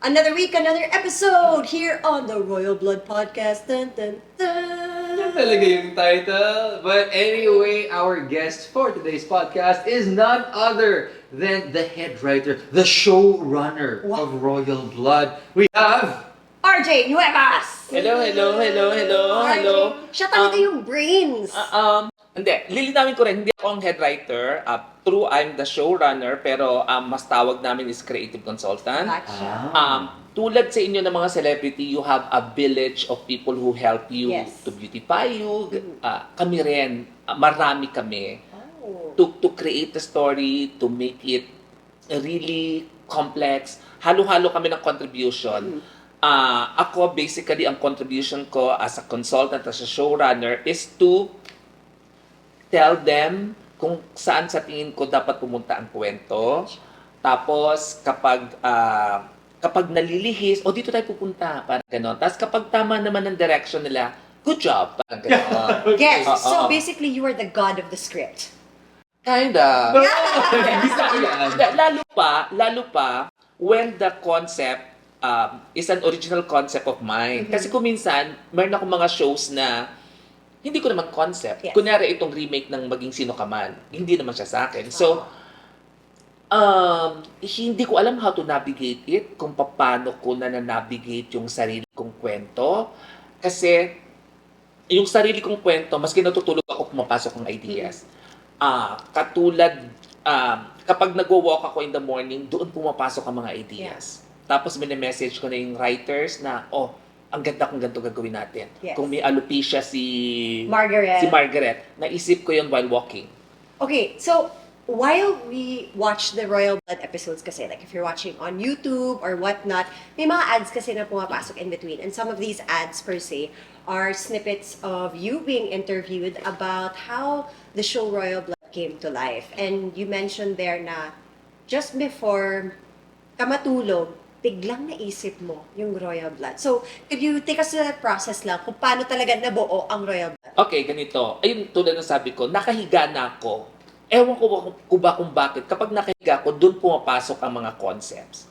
Another week, another episode here on the Royal Blood Podcast. Dun, dun, dun. Yan talaga yung title. But anyway, our guest for today's podcast is none other than the head writer, the showrunner of Royal Blood. We have... RJ Nuevas! Hello. Siya talaga yung brains. Hindi, lilinawin ko rin, hindi ako ang head writer. True, I'm the showrunner, pero mas tawag namin is creative consultant. Gotcha. Tulad sa inyo ng mga celebrity, you have a village of people who help you Yes. to beautify you. Kami rin, marami kami Oh. to create a story, to make it really complex. Halo-halo kami ng contribution. Ako, basically, ang contribution ko as a consultant, as a showrunner, is to tell them kung saan sa tingin ko dapat pumunta ang kwento. Tapos, kapag nalilihis, dito tayo pupunta, parang gano'n. Tapos, kapag tama naman ang direction nila, good job, parang gano'n. Yes, so basically you are the god of the script. Kinda. Hindi sa yan. Lalo pa, when the concept is an original concept of mine. Kasi kung minsan, meron akong mga shows na hindi ko naman concept. Yes. Kunyari itong remake ng Maging Sino Ka Man, hindi naman siya sa akin. So, hindi ko alam how to navigate it, kung paano ko na-navigate yung sarili kong kwento. Kasi, yung sarili kong kwento, maski natutulog ako, pumapasok ng ideas. Katulad, kapag nagwo-walk ako in the morning, doon pumapasok ang mga ideas. Tapos message ko na yung writers na, ang ganda kung ganito gagawin natin. Yes. Kung may alopecia si Margaret, naisip ko yun while walking. Okay, so while we watch the Royal Blood episodes kasi, like if you're watching on YouTube or whatnot, may mga ads kasi na pumapasok in between. And some of these ads per se are snippets of you being interviewed about how the show Royal Blood came to life. And you mentioned there na just before ka matulog, biglang naisip mo yung Royal Blood. So, could you take us to that process lang kung paano talaga nabuo ang Royal Blood? Okay, ganito. Ayun, tulad ng sabi ko, nakahiga na ako. Ewan ko ba kung bakit. Kapag nakahiga ako, doon pumapasok ang mga concepts.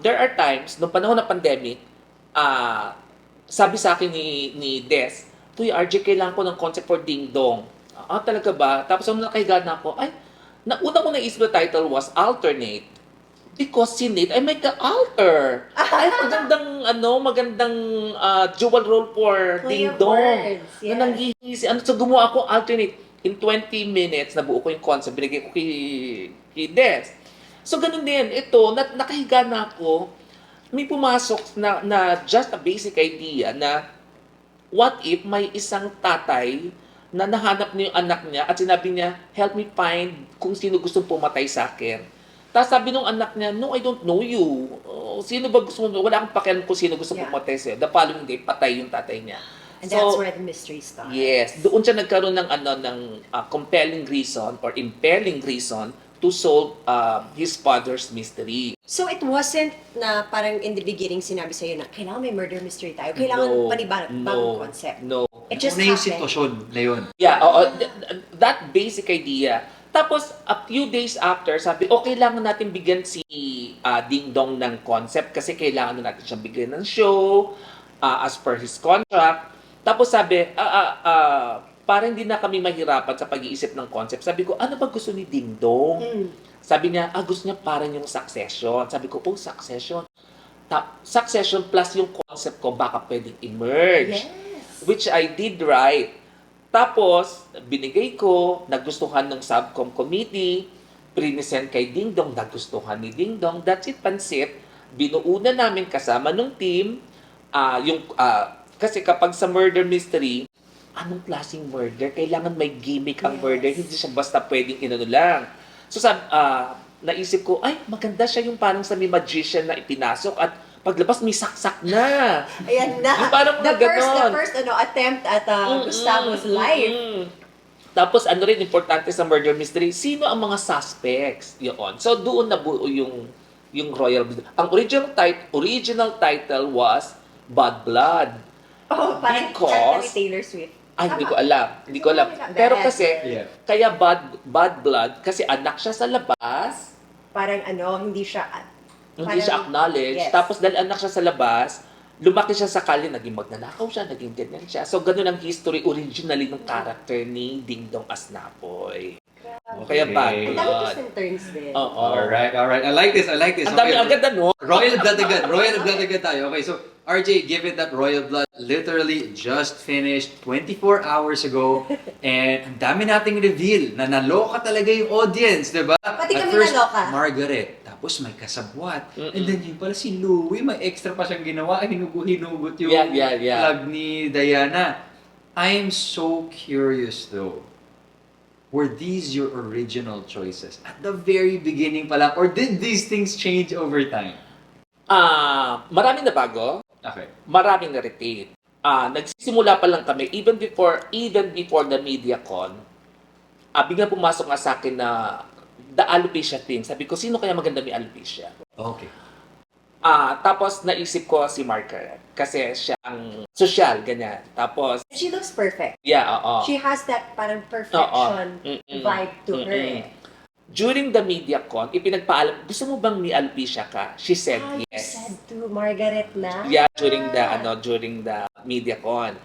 There are times, noong panahon ng pandemic, sabi sa akin ni Des, Tuy, RJ, kailangan ko ng concept for Ding Dong. Talaga ba? Tapos nung nakahiga na ako, una ko naisip na title was Alternate. Because si Nate ay may ka-alter. Ay, magandang dual role for Play Ding of Dong. words, yes. Na nanghihisi. So gumawa ako alternate. In 20 minutes, nabuo ko yung concept. Binigay ko kay Des. So ganun din. Ito, nakahiga na ako. May pumasok na just a basic idea na what if may isang tatay na nahanap niya yung anak niya at sinabi niya, help me find kung sino gustong pumatay sa akin. Tapos sabi nung anak niya, no, I don't know you. Sino ba gusto mo? Wala akong pakialam kung sino gusto pumatay sa'yo. The following day, patay yung tatay niya. And that's where the mystery starts. Yes. Doon siya nagkaroon ng compelling reason or impelling reason to solve his father's mystery. So it wasn't na parang in the beginning sinabi sa'yo na kailangan may murder mystery tayo. Kailangan bagong concept. No. It just Una yung happened. sitwasyon na yun. Yeah, that basic idea. Tapos, a few days after, sabi, kailangan natin bigyan si Ding Dong ng concept kasi kailangan na natin siyang bigyan ng show as per his contract. Tapos sabi, parang hindi na kami mahirapan sa pag-iisip ng concept. Sabi ko, ano ba gusto ni Ding Dong? Sabi niya, gusto niya parang yung Succession. Sabi ko, Succession. Succession plus yung concept ko baka pwedeng emerge. Yes. Which I did right. Tapos, binigay ko, nagustuhan ng subcom committee, prinisend kay Ding Dong, nagustuhan ni Ding Dong, that's it, pansit. Binuuna namin kasama ng team, kasi kapag sa murder mystery, anong klaseng murder? Kailangan may gimmick ang murder, hindi siya basta pwedeng inano lang. So, naisip ko, maganda siya yung parang sa may magician na ipinasok at paglabas, may saksak na. Ayan na. Yung parang the ganon. first attempt at Gustavo's life. Tapos ano rin importante sa murder mystery, sino ang mga suspects? Yun. So doon nabuo yung Royal Blood. Ang original title was Bad Blood. Parang Because- ni Taylor Swift. Hindi ko alam. Hindi ko alam. Pero kasi, Yeah. kaya bad blood, kasi anak siya sa labas. Parang hindi siya Hindi siya acknowledge. Yes. Tapos dahil anak siya sa labas, lumaki siya sa kalye, naging magnanakaw siya, naging ganyan siya. So, ganun ang history originally ng character ni Ding Dong Asnapoy. O kaya bad Ang dami blood. twists and turns din. Oo. Alright. I like this. Ang dami agad ano? Royal blood agad tayo. Okay, so RJ, given that Royal Blood literally just finished 24 hours ago and ang dami nating reveal na naloka talaga yung audience, di ba? Pati At kami first, naloka. Margaret, tapos may kasabwat. And then yun pala si Louie, may extra pa siyang ginawa, hinugot yung Yeah. plug ni Diana. I am so curious though. Were these your original choices at the very beginning pa lang, or did these things change over time? Maraming na bago. Okay. Maraming na-retain. Nagsisimula pa lang kami, even before the MediaCon, biglang pumasok nga sa akin na the alopecia thing. Sabi ko, sino kaya maganda may alopecia? Okay. Tapos naisip ko si Margaret. Kasi siya ang social, ganyan. Tapos, She looks perfect. yeah, oo. She has that parang perfection vibe to her. eh. During the MediaCon, ipinagpaalam, gusto mo bang may alopecia ka? She said You yes. said to Margaret na? Yeah, during the MediaCon.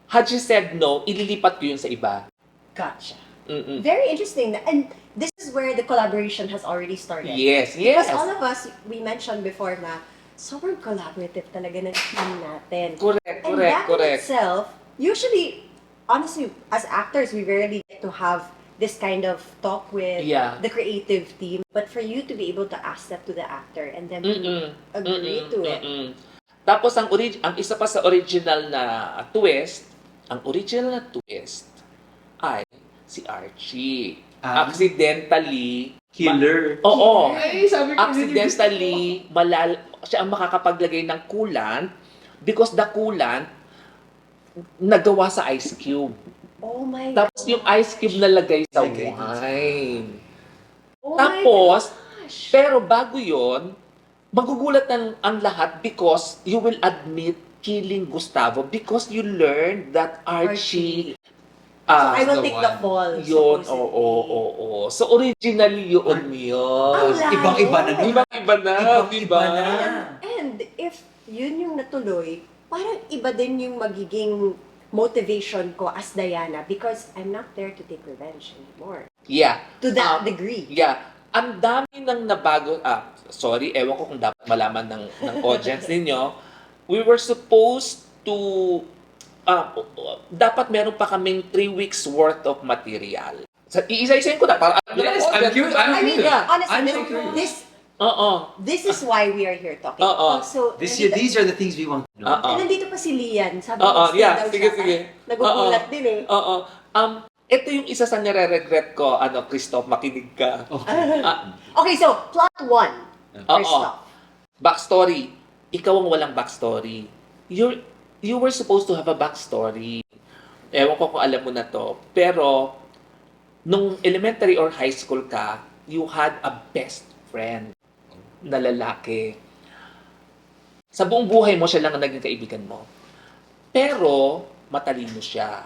Had she said no, ililipat ko yun sa iba. Gotcha. Mm-mm. Very interesting. And this is where the collaboration has already started. Yes. Because all of us, we mentioned before na sobrang collaborative talaga ng team natin. Correct. And that in itself, usually, honestly, as actors, we rarely get to have this kind of talk with the creative team. But for you to be able to ask that to the actor and then to agree to it. Tapos ang isa pa sa original na twist, ay si Archie. Accidentally Killer. Oo. Ay, sabi ko Accidentally siya ang makakapaglagay ng coolant because the coolant nagawa sa ice cube. Oh my Tapos yung ice cube nalagay sa Lagay wine. Oh Tapos, my gosh. pero bago yon, magugulat ang lahat because you will admit killing Gustavo because you learned that Archie, So I will the take the one. fall. yun, supposedly. oo. So originally yun yun. Ang layo. Ibang-iba na nun. Ibang-iba na, Ibang-iba diba? na. And if yun yung natuloy, parang iba din yung magiging motivation ko as Diana because I'm not there to take revenge anymore. Yeah. To that degree. Yeah. Ang dami nang nabago. Sorry, ewan ko kung dapat malaman ng audience ninyo. We were supposed to dapat meron pa kaming 3 weeks worth of material. Iisa-isayin ko na para Yes, I'm curious. I mean, honestly, I'm so curious. this is why we are here talking. Oo. Also, These are the things we want to know. and nandito pa si Lian. Sabi Oo, ko, yeah, daw sige. siya. Nagugulat din eh. Oo. Ito yung isa sa nire-regret ko, Christoph, makinig ka. Okay, so, plot 1. First off. Backstory. Ikaw ang walang backstory. You were supposed to have a backstory. Ewan ko kung alam mo na to. Pero, nung elementary or high school ka, you had a best friend na lalaki. Sa buong buhay mo, siya lang ang naging kaibigan mo. Pero, matalino siya.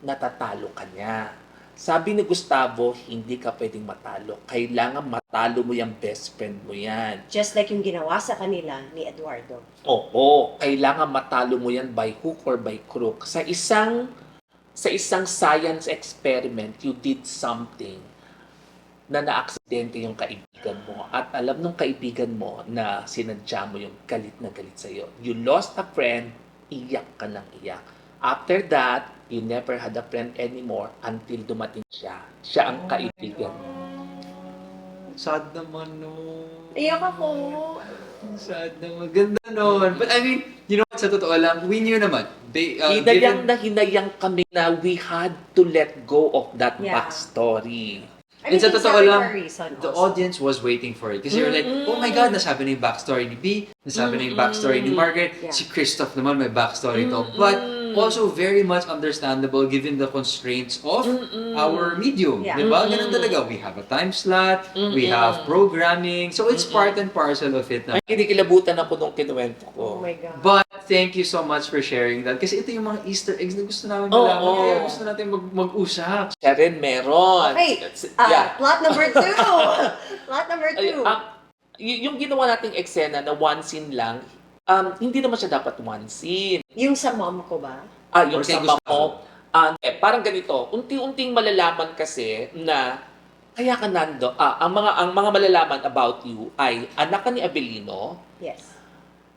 Natatalo ka niya. Sabi ni Gustavo, hindi ka pwedeng matalo. Kailangan matalo mo yung best friend mo yan. Just like yung ginawa sa kanila ni Eduardo. Oo, kailangan matalo mo yan by hook or by crook. Sa isang science experiment, you did something na naaksidente yung kaibigan mo. At alam nung kaibigan mo na sinadya mo yung galit na galit sa'yo. You lost a friend, iyak ka ng iyak. After that, you never had a friend anymore until dumating siya. Siya ang kaibigan mo. Sad naman no. Iyak ako. Sad naman. Ganda nun. But I mean, you know what, sa totoo lang, we knew naman. Hinayang kami na we had to let go of that Yeah. backstory. And sa things totoo happen lang, for a reason the also. audience was waiting for it. Kasi you're like, oh my God, nasabi na yung backstory ni B, nasabi na yung backstory ni Margaret, Yeah. si Christoph naman may backstory to. But also very much understandable given the constraints of our medium. Yeah. Diba? Ganun talaga. We have a time slot, we have programming, so it's part and parcel of it. Ay, kinikilabutan ako nung kinuwento ko. Oh my God. But thank you so much for sharing that. Kasi ito yung mga Easter eggs na gusto namin Oo. malaman. Kaya gusto natin mag-usap. Siya rin meron. Okay, Yeah. plot number 2. Plot number 2. yung ginawa nating eksena na one scene lang, hindi naman siya dapat one scene. Yung sa mom ko ba? Yung Or sa kay mom Gustavo. mo, parang ganito, unti-unting malalaman kasi na kaya ka nando, ang mga malalaman about you ay anak ka ni Abelino Yes.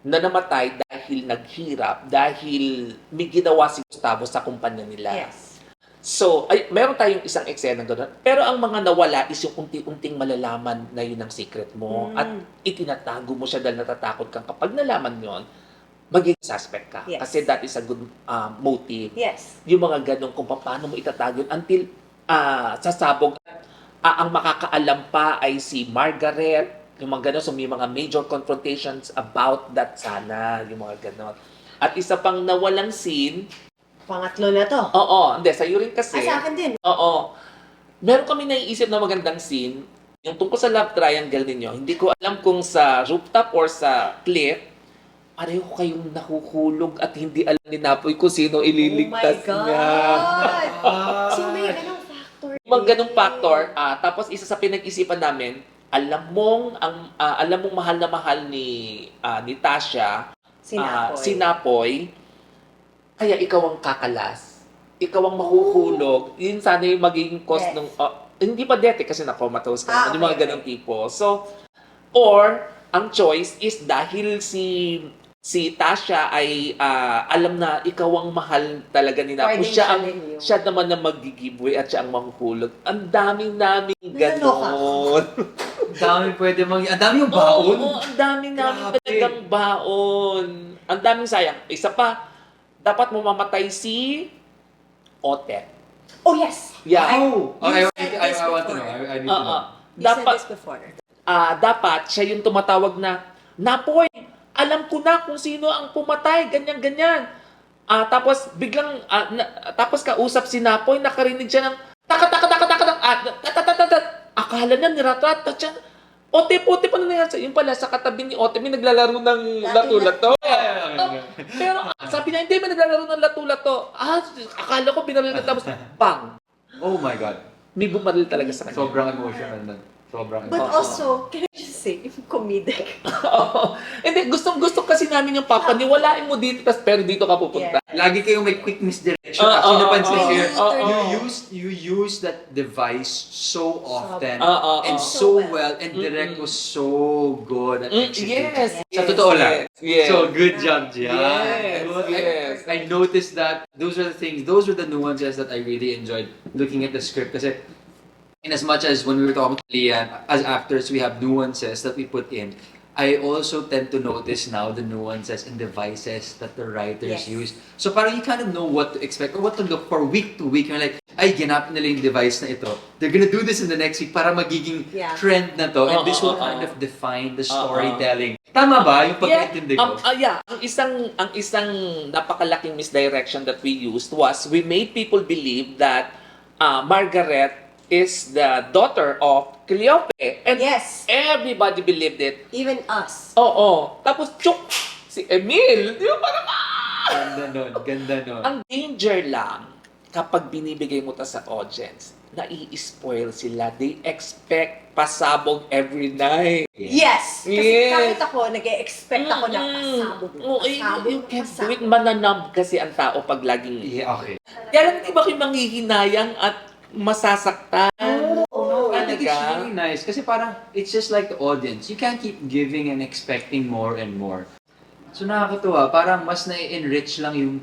na namatay dahil naghirap, dahil may ginawa si Gustavo sa kumpanya nila. Yes. So, meron tayong isang eksena doon. Pero ang mga nawala is yung unti-unting malalaman na yun ang secret mo. At itinatago mo siya dahil natatakot kang kapag nalaman yon magiging suspect ka. Yes. Kasi that is a good motive. Yes. Yung mga ganun kung paano mo itatago yun until sasabog. Ang makakaalam pa ay si Margaret, yung mga ganun. So, may mga major confrontations about that sana. Yung mga ganun. At isa pang nawalang scene, Pangatlo na to. oo, hindi, sa'yo rin kasi. Sa akin din. Oo. Meron kami naiisip na magandang scene, yung tungkol sa love triangle ninyo. Hindi ko alam kung sa rooftop or sa cliff, pareho kayong nahuhulog at hindi alam ni Napoy kung sino ililigtas Oh my niya. God! So may ganong factor. Mga ganong factor. Tapos isa sa pinag-isipan namin, alam mong mahal na mahal ni Tasha, Sinapoy. si Napoy, kaya ikaw ang kakalas. Ikaw ang mahuhulog. Yun sana yung magiging cause Yes. nung... hindi pa dete kasi na-comatose ka. Yung mga Okay. ganong tipo. So, or, ang choice is dahil si Tasha ay alam na ikaw ang mahal talaga ni Napo. Pwedeng Siya, siya din yun. siya naman ang mag-giveaway at siya ang mahuhulog. Ang daming Naloka. ganon. Ang dami pwede ang dami yung baon. Oo, ang daming Grabe. talagang baon. Ang daming sayang. Isa pa, dapat mamamatay si Otet. Oh, yes! Yeah. Oh! Okay, You I said this want to know. before. I need to know. You Dapat, said this before. dapat siya yung tumatawag na, Napoy, alam ko na kung sino ang pumatay, ganyan-ganyan. Tapos biglang, tapos kausap si Napoy, nakarinig siya ng, akala niya niratrat siya. Ote, pa na nangyari. Yung pala, sa katabi ni Ote, may naglalaro ng lato-lato. Pero sabi niya, hindi, may naglalaro ng lato-lato. Akala ko binaril na tapos, bang! Oh my God. May bumaril talaga sa kanya. Sobrang emotional nun. Sobrang But emotional. also, can I just say, comedic. Oo. Hindi, gusto kasi namin yung papaniwalain mo dito, pero dito ka pupunta. Lagi kayong may quick misdirection. Oo, Actually, oo, napansin oo. ko yun. Oo. You use that device so often Oo, and oo. so well, and direct was so good at executing. Yes. Sa totoo lang. Yes. So, good job, Gian. Yes, Good. yes. I noticed that those are the things, those were the nuances that I really enjoyed looking at the script. Kasi, in as much as when we were talking to Lian, as actors, we have nuances that we put in. I also tend to notice now the nuances and devices that the writers Yes. use. So parang you kind of know what to expect or what to look for week to week. You're like, ay, ginapin nila yung device na ito. They're gonna do this in the next week para magiging trend na to. And this will kind of define the storytelling. Tama ba yung pagkaintindi ko? Ang isang napakalaking misdirection that we used was we made people believe that Margaret is the daughter of Cleope. And Yes. everybody believed it. Even us. Oo. Tapos, chuk! Si Emil. Di ba parang, Ganda nun. Ang danger lang, kapag binibigay mo ta sa audience, nai-spoil sila. They expect pasabog every night. Yes! Kasi Yes. kahit ako, nag-expect ako na pasabog. You can't do it. Mananab kasi ang tao pag laging... Yeah, okay. Kaya lang, di ba kayo manghihinayang at masasaktan? I think it's Talaga? really nice kasi parang it's just like the audience. You can't keep giving and expecting more and more. So nakakatuwa, parang mas na-enrich lang yung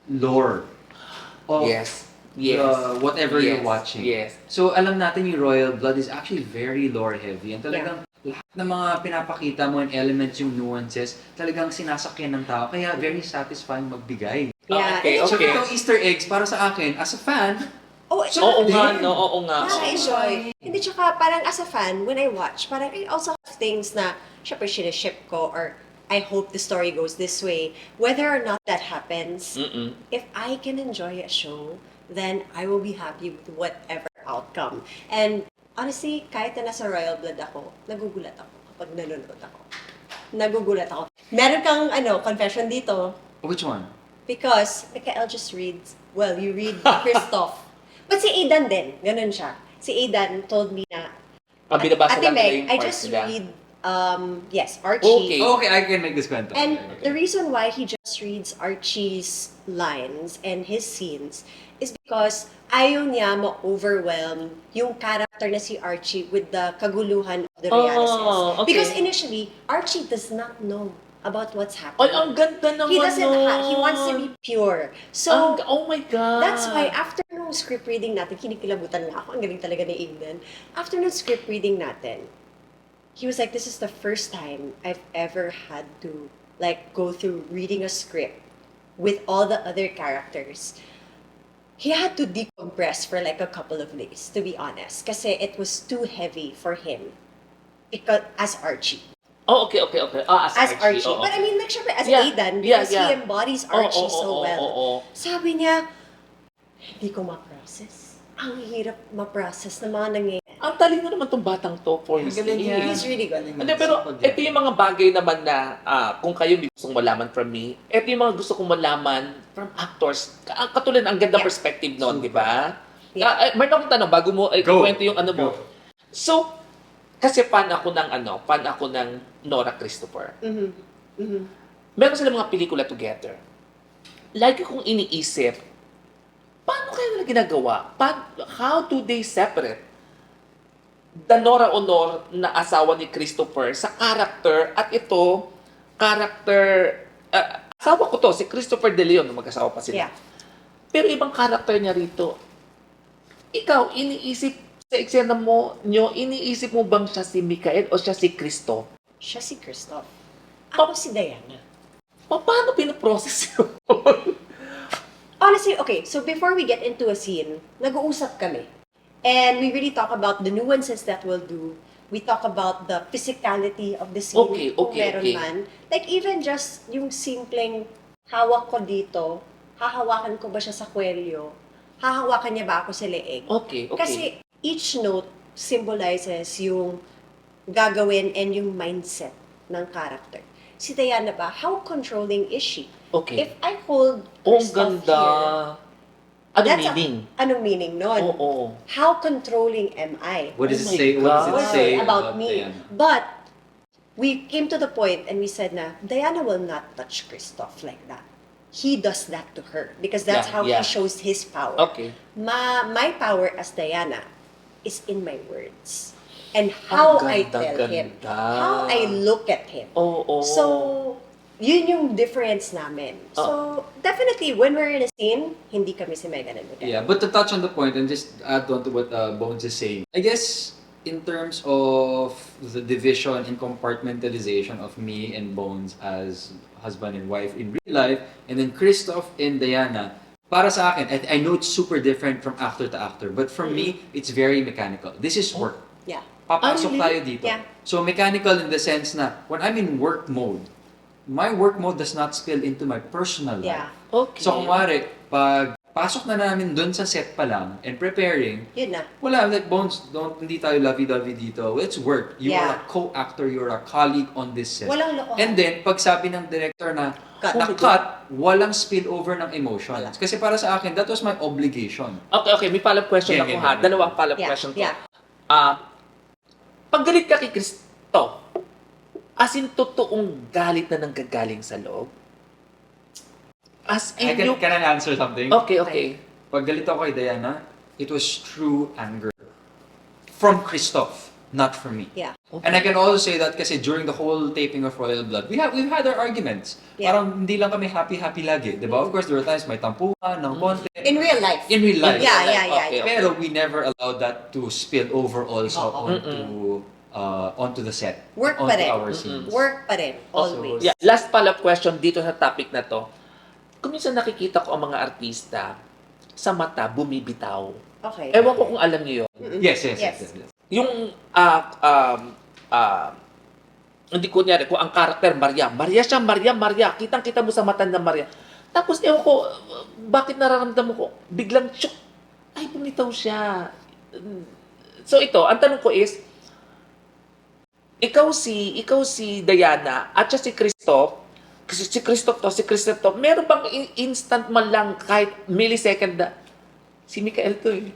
lore of Yes. whatever Yes. you're watching. Yes. So alam natin yung Royal Blood is actually very lore heavy. And talagang lahat ng mga pinapakita mo and elements, yung nuances, talagang sinasakyan ng tao. Kaya very satisfying magbigay. Yeah. Okay, and So okay. itong Easter eggs, para sa akin, as a fan, Oo nga, no? Oo nga. Nakaka-enjoy. Hindi, tsaka parang as a fan, when I watch, parang I also have things na, syempre, siniship ko, or I hope the story goes this way. Whether or not that happens, if I can enjoy a show, then I will be happy with whatever outcome. And honestly, kahit na nasa Royal Blood ako, nagugulat ako kapag nanonood ako. Nagugulat ako. Meron kang, confession dito, which one? because Mikael just reads, well, you read Christoph. But si Aidan din, ganun siya. Si Aidan told me na, Binabasa Ate lang nila Meg, yung I parts just nila. read yes, Archie. Okay. Okay, I can make this kwento. And Okay. the reason why he just reads Archie's lines and his scenes is because ayaw niya ma-overwhelm yung character na si Archie with the kaguluhan of the realities. Oh, okay. Because initially, Archie does not know about what's Ay, happening. ang ganda naman He doesn't he wants to nun. be pure. So, Oh my God. that's why after nung script reading natin, kinikilabutan na ako. Ang galing talaga ni Aiden. After nung script reading natin, he was like, this is the first time I've ever had to like go through reading a script with all the other characters. He had to decompress for like a couple of days, to be honest. Kasi it was too heavy for him. Because, as Archie. Oh, okay. As Archie. oo. But I mean, like, syempre, as Yeah, Aidan, yeah, because yeah. he embodies Archie so well. Oo. Sabi niya, hindi ko ma-process. Ang hirap ma-process na mga nangyayari. Ang talino naman tong batang to for Ang his galing age. niya. He's really good. Hindi, pero ito yung mga bagay naman na kung kayo may gustong malaman from me, ito yung mga gusto kong malaman from actors. Katulad, ang ganda Yeah. perspective noon, di ba? Yeah. Meron akong tanong, bago mo Go. ikwento yung ano mo. Go. So, kasi fan ako ng Nora Christopher. Mhm. Mhm. Meron sila mga pelikula together. Lagi kong iniisip, paano kaya nila ginagawa? How do they separate the Nora Honor na asawa ni Christopher sa character at ito, character, asawa ko to, si Christopher De Leon, mag-asawa pa sila. Yeah. Pero ibang character niya rito. Ikaw, iniisip sa eksena mo, iniisip mo bang siya si Mikael o siya si Cristo? Siya si Christoph. Ako si Diana. Paano pinaprocess yun? Honestly, okay, so before we get into a scene, nag-uusap kami. And we really talk about the nuances that we'll do. We talk about the physicality of the scene. Okay, kung meron okay. man. Like even just yung simpleng hawak ko dito, hahawakan ko ba siya sa kwelyo? Hahawakan niya ba ako sa leeg? Okay. Kasi each note symbolizes yung gagawin and yung mindset ng character. Si Diana ba, how controlling is she? Okay. If I hold Oh, Christoph ganda. here, Anong that's meaning? Anong meaning nun? Oo. How controlling am I? What does Oh it my say? What does God. it say about me? Diana? But we came to the point and we said na Diana will not touch Christoph like that. He does that to her because that's Yeah, how yeah. he shows his power. Okay. My power as Diana is in my words and how I tell him, how I look at him. Oo. So, yun yung difference namin. So, definitely, when we're in a scene, hindi kami si Megan and Mikael. Yeah, but to touch on the point and just add on to what Bones is saying, I guess in terms of the division and compartmentalization of me and Bones as husband and wife in real life, and then Christoph and Diana, para sa akin, I know it's super different from actor to actor, but for me, it's very mechanical. This is work. Yeah. Papasok really? tayo dito. Yeah. So mechanical in the sense na when I'm in work mode, my work mode does not spill into my personal Yeah. life. Okay. So kumari, pag pasok na namin dun sa set pa lang and preparing, Yun na. wala, like Bones, hindi tayo lovey-dovey dito. It's work. You Yeah. are a co-actor, you're a colleague on this set. Walang lokohan. And then, pag sabi ng director na Cut. na-cut, walang spillover ng emotions. Wala. Kasi para sa akin, that was my obligation. Okay. May follow-up question Yeah, ako yeah, ha. yeah. Dalawang follow-up Yeah, question ko. yeah. Pag galit ka kay Cristo, as in totoong galit na nanggagaling sa loob? As in yung... Can I answer something? Okay. Pag galit ako kay Diana, it was true anger. From Christoph, not from me. Yeah. And I can also say that kasi during the whole taping of Royal Blood, we've had our arguments. Yeah. Parang hindi lang kami happy lagi, di ba? Of course, there were times may tampuhan, ng konti. In real life. In real life. Yeah. Okay. Pero we never allowed that to spill over also Oo. onto the set. Work onto pa rin. our scenes. Work pa rin. Always. Yeah, last follow-up question dito sa topic na to. Kung minsan nakikita ko ang mga artista sa mata bumibitaw. Okay. Ewan ko kung alam niyo yun. Yes. Yes. Yung hindi ko niya kung ang karakter Maria siya, Maria. Kitang-kita mo sa mata ng Maria. Tapos ewan ko bakit nararamdaman ko biglang shock. Ay, bumitaw siya. So ito, ang tanong ko is ikaw si Diana at siya si Christoph. Kasi si Christoph to, meron bang instant man lang kahit millisecond na si Mikael to eh.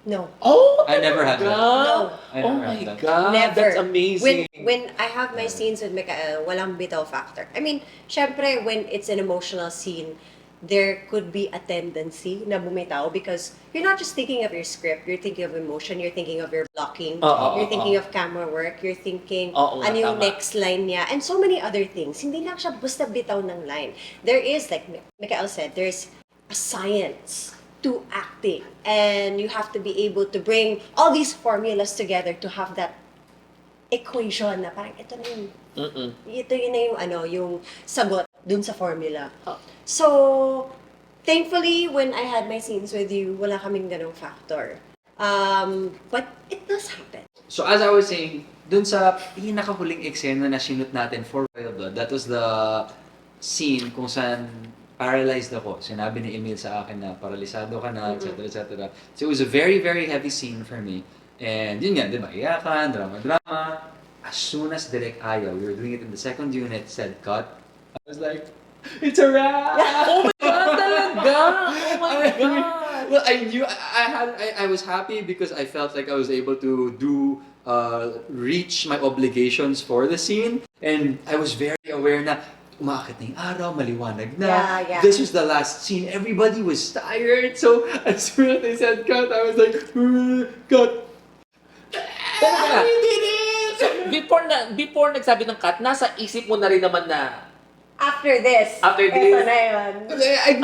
No. Oh, I never had that. No. I Oh never my had that. God, Never. that's amazing. When I have my Never. scenes with Mikael, walang bitaw factor. I mean, syempre, when it's an emotional scene, there could be a tendency na bumitaw because you're not just thinking of your script, you're thinking of emotion, you're thinking of your blocking, Oo, you're thinking oo. of camera work, you're thinking Oo nga, ano yung tama. next line niya, and so many other things. Hindi lang siya basta bitaw ng line. There is, like Mikael said, there's a science to acting, and you have to be able to bring all these formulas together to have that equation na parang ito na yung Mm-mm. ito yun na yung ano yung sagot dun sa formula. Oh. So thankfully when I had my scenes with you, wala kaming ganong factor. But it does happen. So as I was saying, dun sa pinakahuling eksena na shoot natin for Royal Blood, that was the scene kung saan paralyzed ako. Sinabi ni Emil sa akin na paralisado ka na, etc. etc. So it was a very, very heavy scene for me. And yun nga, di ba? Iyakan, drama-drama. As soon as Direk Ayaw, we were doing it in the second unit, said cut. I was like, it's a wrap! Oh my God, talaga! Oh my God! Well, I knew I was happy because I felt like I was able to reach my obligations for the scene, and I was very aware na umaakit na yung araw, maliwanag na. Yeah. This was the last scene. Everybody was tired, so as soon as they said cut, I was like, cut. Talaga. We did it! So, before nagsabi ng cut, nasa isip mo na rin naman na After this, After eto this. na yun.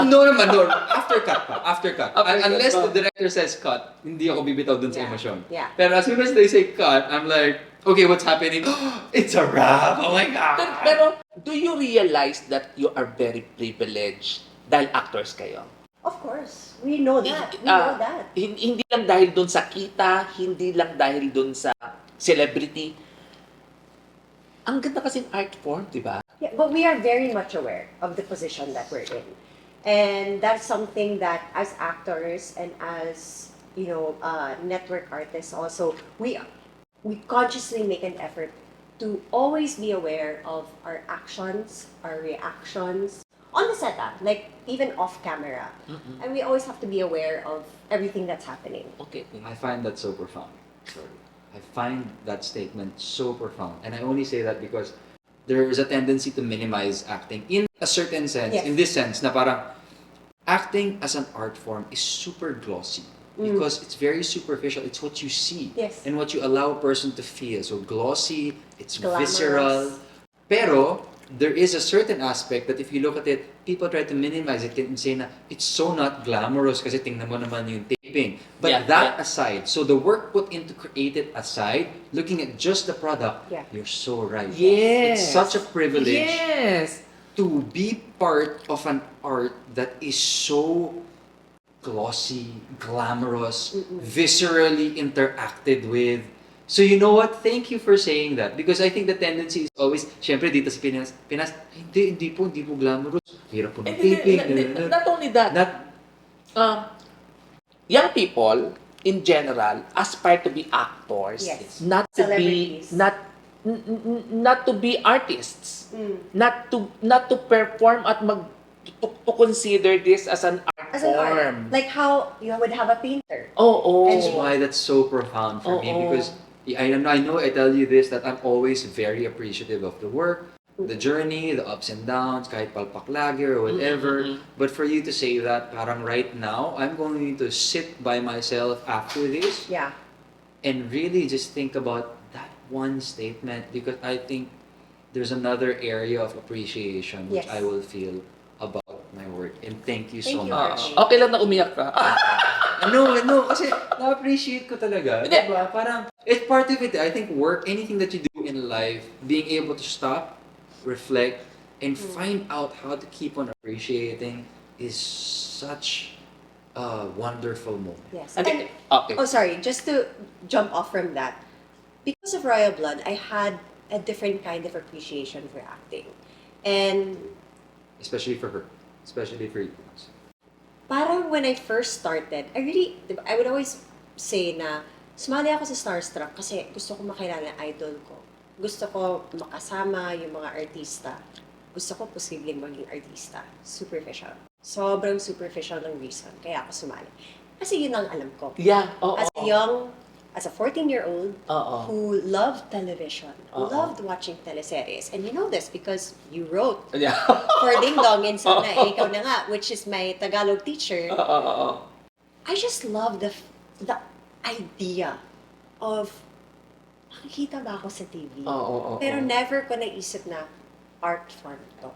No naman, no. After cut pa. After cut. After cut Unless pa. the director says cut, hindi ako bibitaw dun sa Yeah. emosyon. Yeah. Pero as soon as they say cut, I'm like, okay, what's happening? It's a wrap! Oh my God! Pero, do you realize that you are very privileged dahil actors kayo? Of course. We know that. We know that. Hindi lang dahil dun sa kita, hindi lang dahil dun sa celebrity. Ang ganda kasing art form, di ba? Yeah, but we are very much aware of the position that we're in. And that's something that as actors and as, network artists also, we consciously make an effort to always be aware of our actions, our reactions on the setup, like even off camera. Mm-mm. And we always have to be aware of everything that's happening. Okay. I find that so profound. Sorry. I find that statement so profound. And I only say that because there is a tendency to minimize acting in a certain sense, Yes. in this sense, na parang acting as an art form is super glossy. Because it's very superficial. It's what you see. Yes. And what you allow a person to feel. So glossy, it's Glamorous. visceral. Pero, there is a certain aspect that if you look at it, people try to minimize it and say na it's so not glamorous kasi tingnan mo naman yung taping. But Yeah, that yeah. aside, so the work put into create it aside, looking at just the product, Yeah. you're so right. Yes. It's such a privilege Yes. to be part of an art that is so glossy, glamorous, viscerally interacted with. So you know what? Thank you for saying that because I think the tendency is always, syempre dito sa Pinas, hindi po glamorous. Hirap po ng taping. Not only that, young people in general aspire to be actors, Yes. not to be Celebrities. not to be artists, Mm. not to perform at to consider this as an art As an form. art, like how you would have a painter. Oh. That's why that's so profound for me Oo. because I know I tell you this that I'm always very appreciative of the work, the journey, the ups and downs, kahit palpak lagi or whatever. But for you to say that, parang right now, I'm going to sit by myself after this Yeah. and really just think about that one statement because I think there's another area of appreciation which Yes. I will feel about my work. And thank you so Thank you, much. Archie. Okay lang na umiyak ka. No, kasi na-appreciate ko talaga. Hindi. Diba? Parang, it's part of it. I think work, anything that you do in life, being able to stop, reflect, and find out how to keep on appreciating is such a wonderful moment. Yes. Okay. And, sorry, just to jump off from that. Because of Royal Blood, I had a different kind of appreciation for acting. And Especially for her. Especially for you. parang when I first started, I would always say na sumali ako sa Starstruck kasi gusto ko makilala ang idol ko. Gusto ko makasama yung mga artista. Gusto ko posibleng maging artista. Superficial. Sobrang superficial ng reason. Kaya ako sumali. Kasi yun ang alam ko. Yeah, oo. As a 14-year-old Oo. who loved television, who Oo. loved watching teleseries, and you know this because you wrote Yeah. for Ding Dong and Sana, ikaw na nga, which is my Tagalog teacher. Oo. I just love the idea of nakikita ba ako sa TV? Oo. Pero never ko naisip na art form to.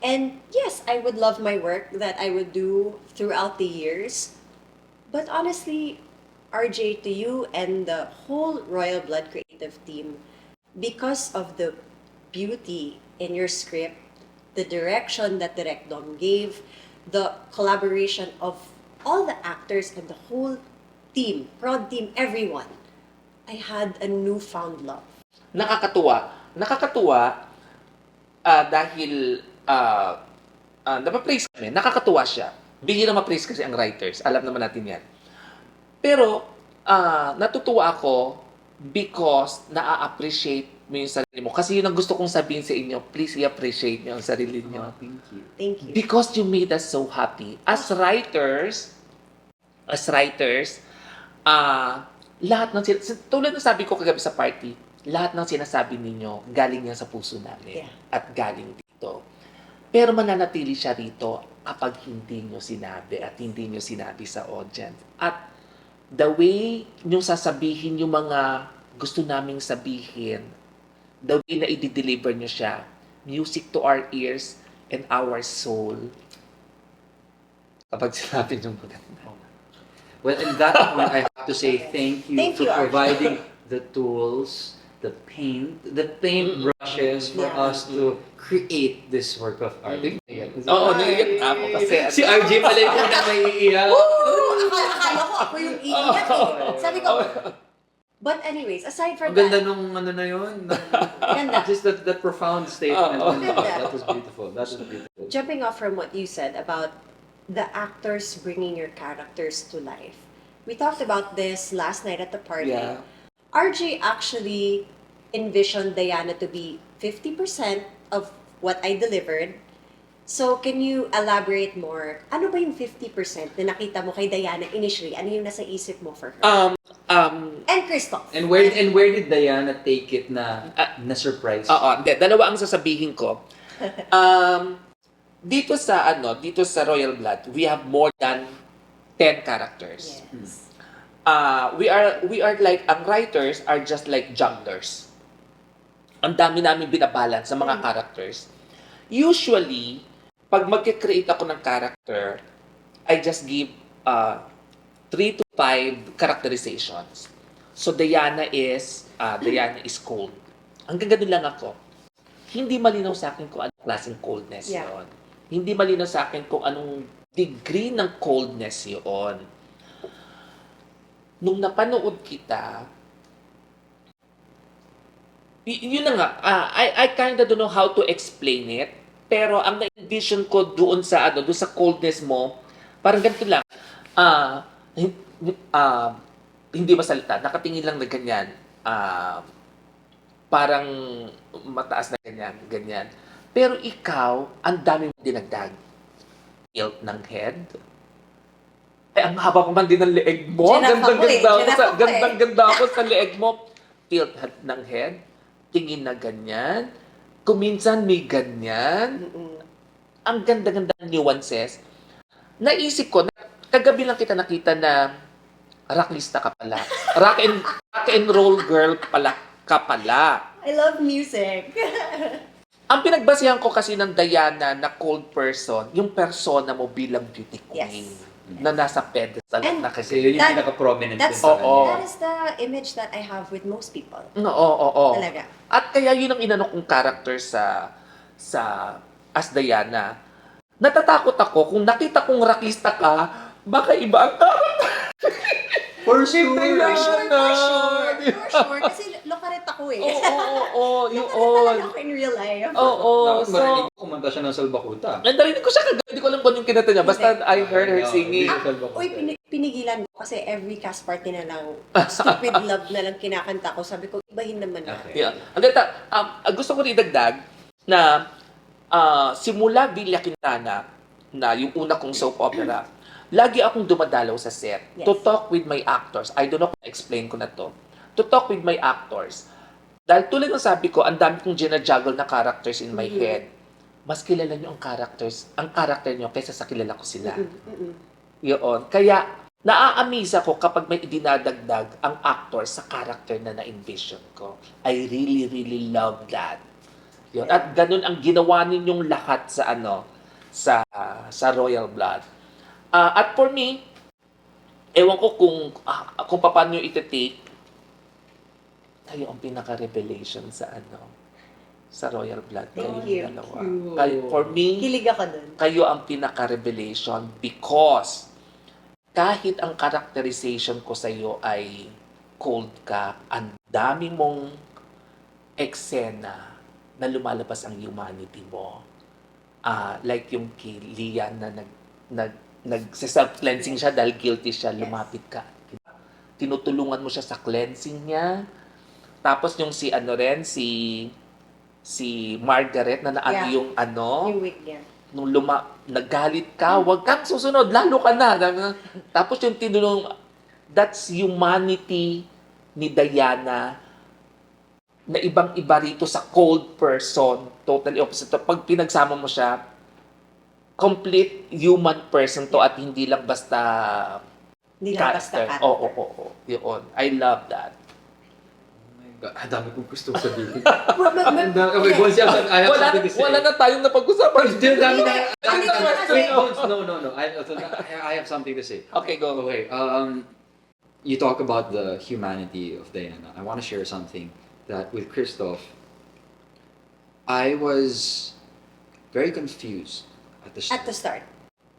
And yes, I would love my work that I would do throughout the years. But honestly, RJ, to you and the whole Royal Blood creative team, because of the beauty in your script, the direction that Direct Dom gave, the collaboration of all the actors and the whole team, prod team, everyone, I had a newfound love. Nakakatuwa dahil napapraise kami. Nakakatuwa siya. Bihira ma-praise kasi ang writers. Alam naman natin yan. Pero, natutuwa ako because na-appreciate mo yung sarili mo. Kasi yun ang gusto kong sabihin sa inyo. Please i-appreciate nyo ang sarili nyo. Thank you. Thank you. Because you made us so happy. As writers, lahat ng tulad ng sabi ko kagabi sa party, lahat ng sinasabi ninyo, galing yan sa puso namin. Yeah. At galing dito. Pero mananatili siya rito kapag hindi nyo sinabi at hindi nyo sinabi sa audience. At the way nyo sasabihin yung mga gusto naming sabihin, the way na i-deliver nyo siya, music to our ears and our soul. Kapag sinabi nyo maganda. Well, in that point, I have to say thank you Thank for you, Archie. providing the tools, the paint brushes for Yeah. us to create this work of art. Oo, naiyak ako kasi. Si RJ pala yung unang naiiyak. Akala ko ako yung iiyak eh. Sabi ko, but anyways, aside from Ang ganda that, nung ano na yun. Ganda. Just that profound statement. Ganda. That was beautiful. That was beautiful. jumping off from what you said about the actors bringing your characters to life. We talked about this last night at the party. Yeah. RJ actually envisioned Diana to be 50% of what I delivered. So, can you elaborate more? Ano ba yung 50% na nakita mo kay Diana initially? Ano yung nasa isip mo for her? And Christoph. And where did Diana take it na surprise? Hindi, dalawa ang sasabihin ko. Dito sa Royal Blood, we have more than 10 characters. Yes. We are like, ang writers are just like jugglers. Ang dami namin binabalance sa mga characters. Usually, pag mag-create ako ng character, I just give 3 to 5 characterizations. So, Diana is cold. Hanggang ganun lang ako. Hindi malinaw sa akin kung anong klaseng coldness yun. Hindi malinaw sa akin kung anong degree ng coldness yun. Nung napanood kita, yun na nga, I kinda don't know how to explain it, pero ang na-envision ko doon sa coldness mo, parang ganito lang, hindi masalita, nakatingin lang na ganyan, parang mataas na ganyan. Pero ikaw, ang dami mo dinagdag. Tilt ng head. Ang haba pa man din ng leeg mo. Gandang-ganda ako sa leeg mo. Tilt ng head. Tingin na ganyan. Kuminsan may ganyan. Ang ganda-ganda ng nuances. Naisip ko, kagabi lang kita nakita na rocklista ka pala. Rock and roll girl pala ka pala. I love music. Ang pinagbasihan ko kasi ng Diana na cold person, yung persona mo bilang beauty queen. Yes. Na nasa pedestal And na Kasi kasi. yun yung pinaka-prominent din That's, sa that is the image that I have with most people. Oo. Talaga. At kaya yun ang inano kong character sa as Diana. Natatakot ako kung nakita kong rakista ka, baka iba ang character. For sure. For sure. Kasi lokaret ako eh. Oo, Lokaret yun. talaga ako in real life. Oo, Dapat marinig ko, kumanta siya ng Salbakuta. narinig ko siya kagabi, hindi ko alam kung yung kinanta niya. Basta I heard her singing. Pinigilan ko kasi every cast party na lang, stupid love na lang kinakanta ko. Sabi ko, ibahin naman na. Okay. Yeah. Ang ganda, gusto ko rin idagdag na simula Villa Quintana, na yung una kong soap opera, lagi akong dumadalaw sa set Yes. to talk with my actors. I don't know kung explain ko na to. To talk with my actors. Dahil tulad ng sabi ko, ang dami kong ginajuggle na characters in my head. Mas kilala nyo ang character nyo kaysa sa kilala ko sila. Yun. Kaya, naa-amaze ako kapag may idinadagdag ang actor sa character na na-envision ko. I really, really love that. Yun. At ganun ang ginawa ninyong lahat sa sa Royal Blood. At for me, ewan ko kung paano nyo iti-take, kayo ang pinaka-revelation sa sa Royal Blood. Thank Kayo you. dalawa. For me, Kilig ako dun. kayo ang pinaka-revelation because kahit ang characterization ko sa iyo ay cold ka, ang dami mong eksena na lumalabas ang humanity mo. Like yung kay Lian na nag-self-cleansing siya dahil guilty siya, lumapit ka. Tinutulungan mo siya sa cleansing niya. Tapos yung si Margaret na Yeah. yung Yung wig niya. nung naggalit ka, wag kang susunod, lalo ka na. Tapos yung tinulong, that's humanity ni Diana na ibang-iba rito sa cold person, totally opposite. Pag pinagsama mo siya, complete human person to at hindi lang basta Hindi lang basta character. character. Oo. Yun. I love that. Ang dami kong gusto sabihin. Okay, Once I have something to say. Wala na tayong napag-usapan. Still dami na. Hindi ko kasi. Wait, no. I have something to say. Okay, go. Okay. You talk about the humanity of Diana. I want to share something that with Christoph, I was very confused at the start. At the start.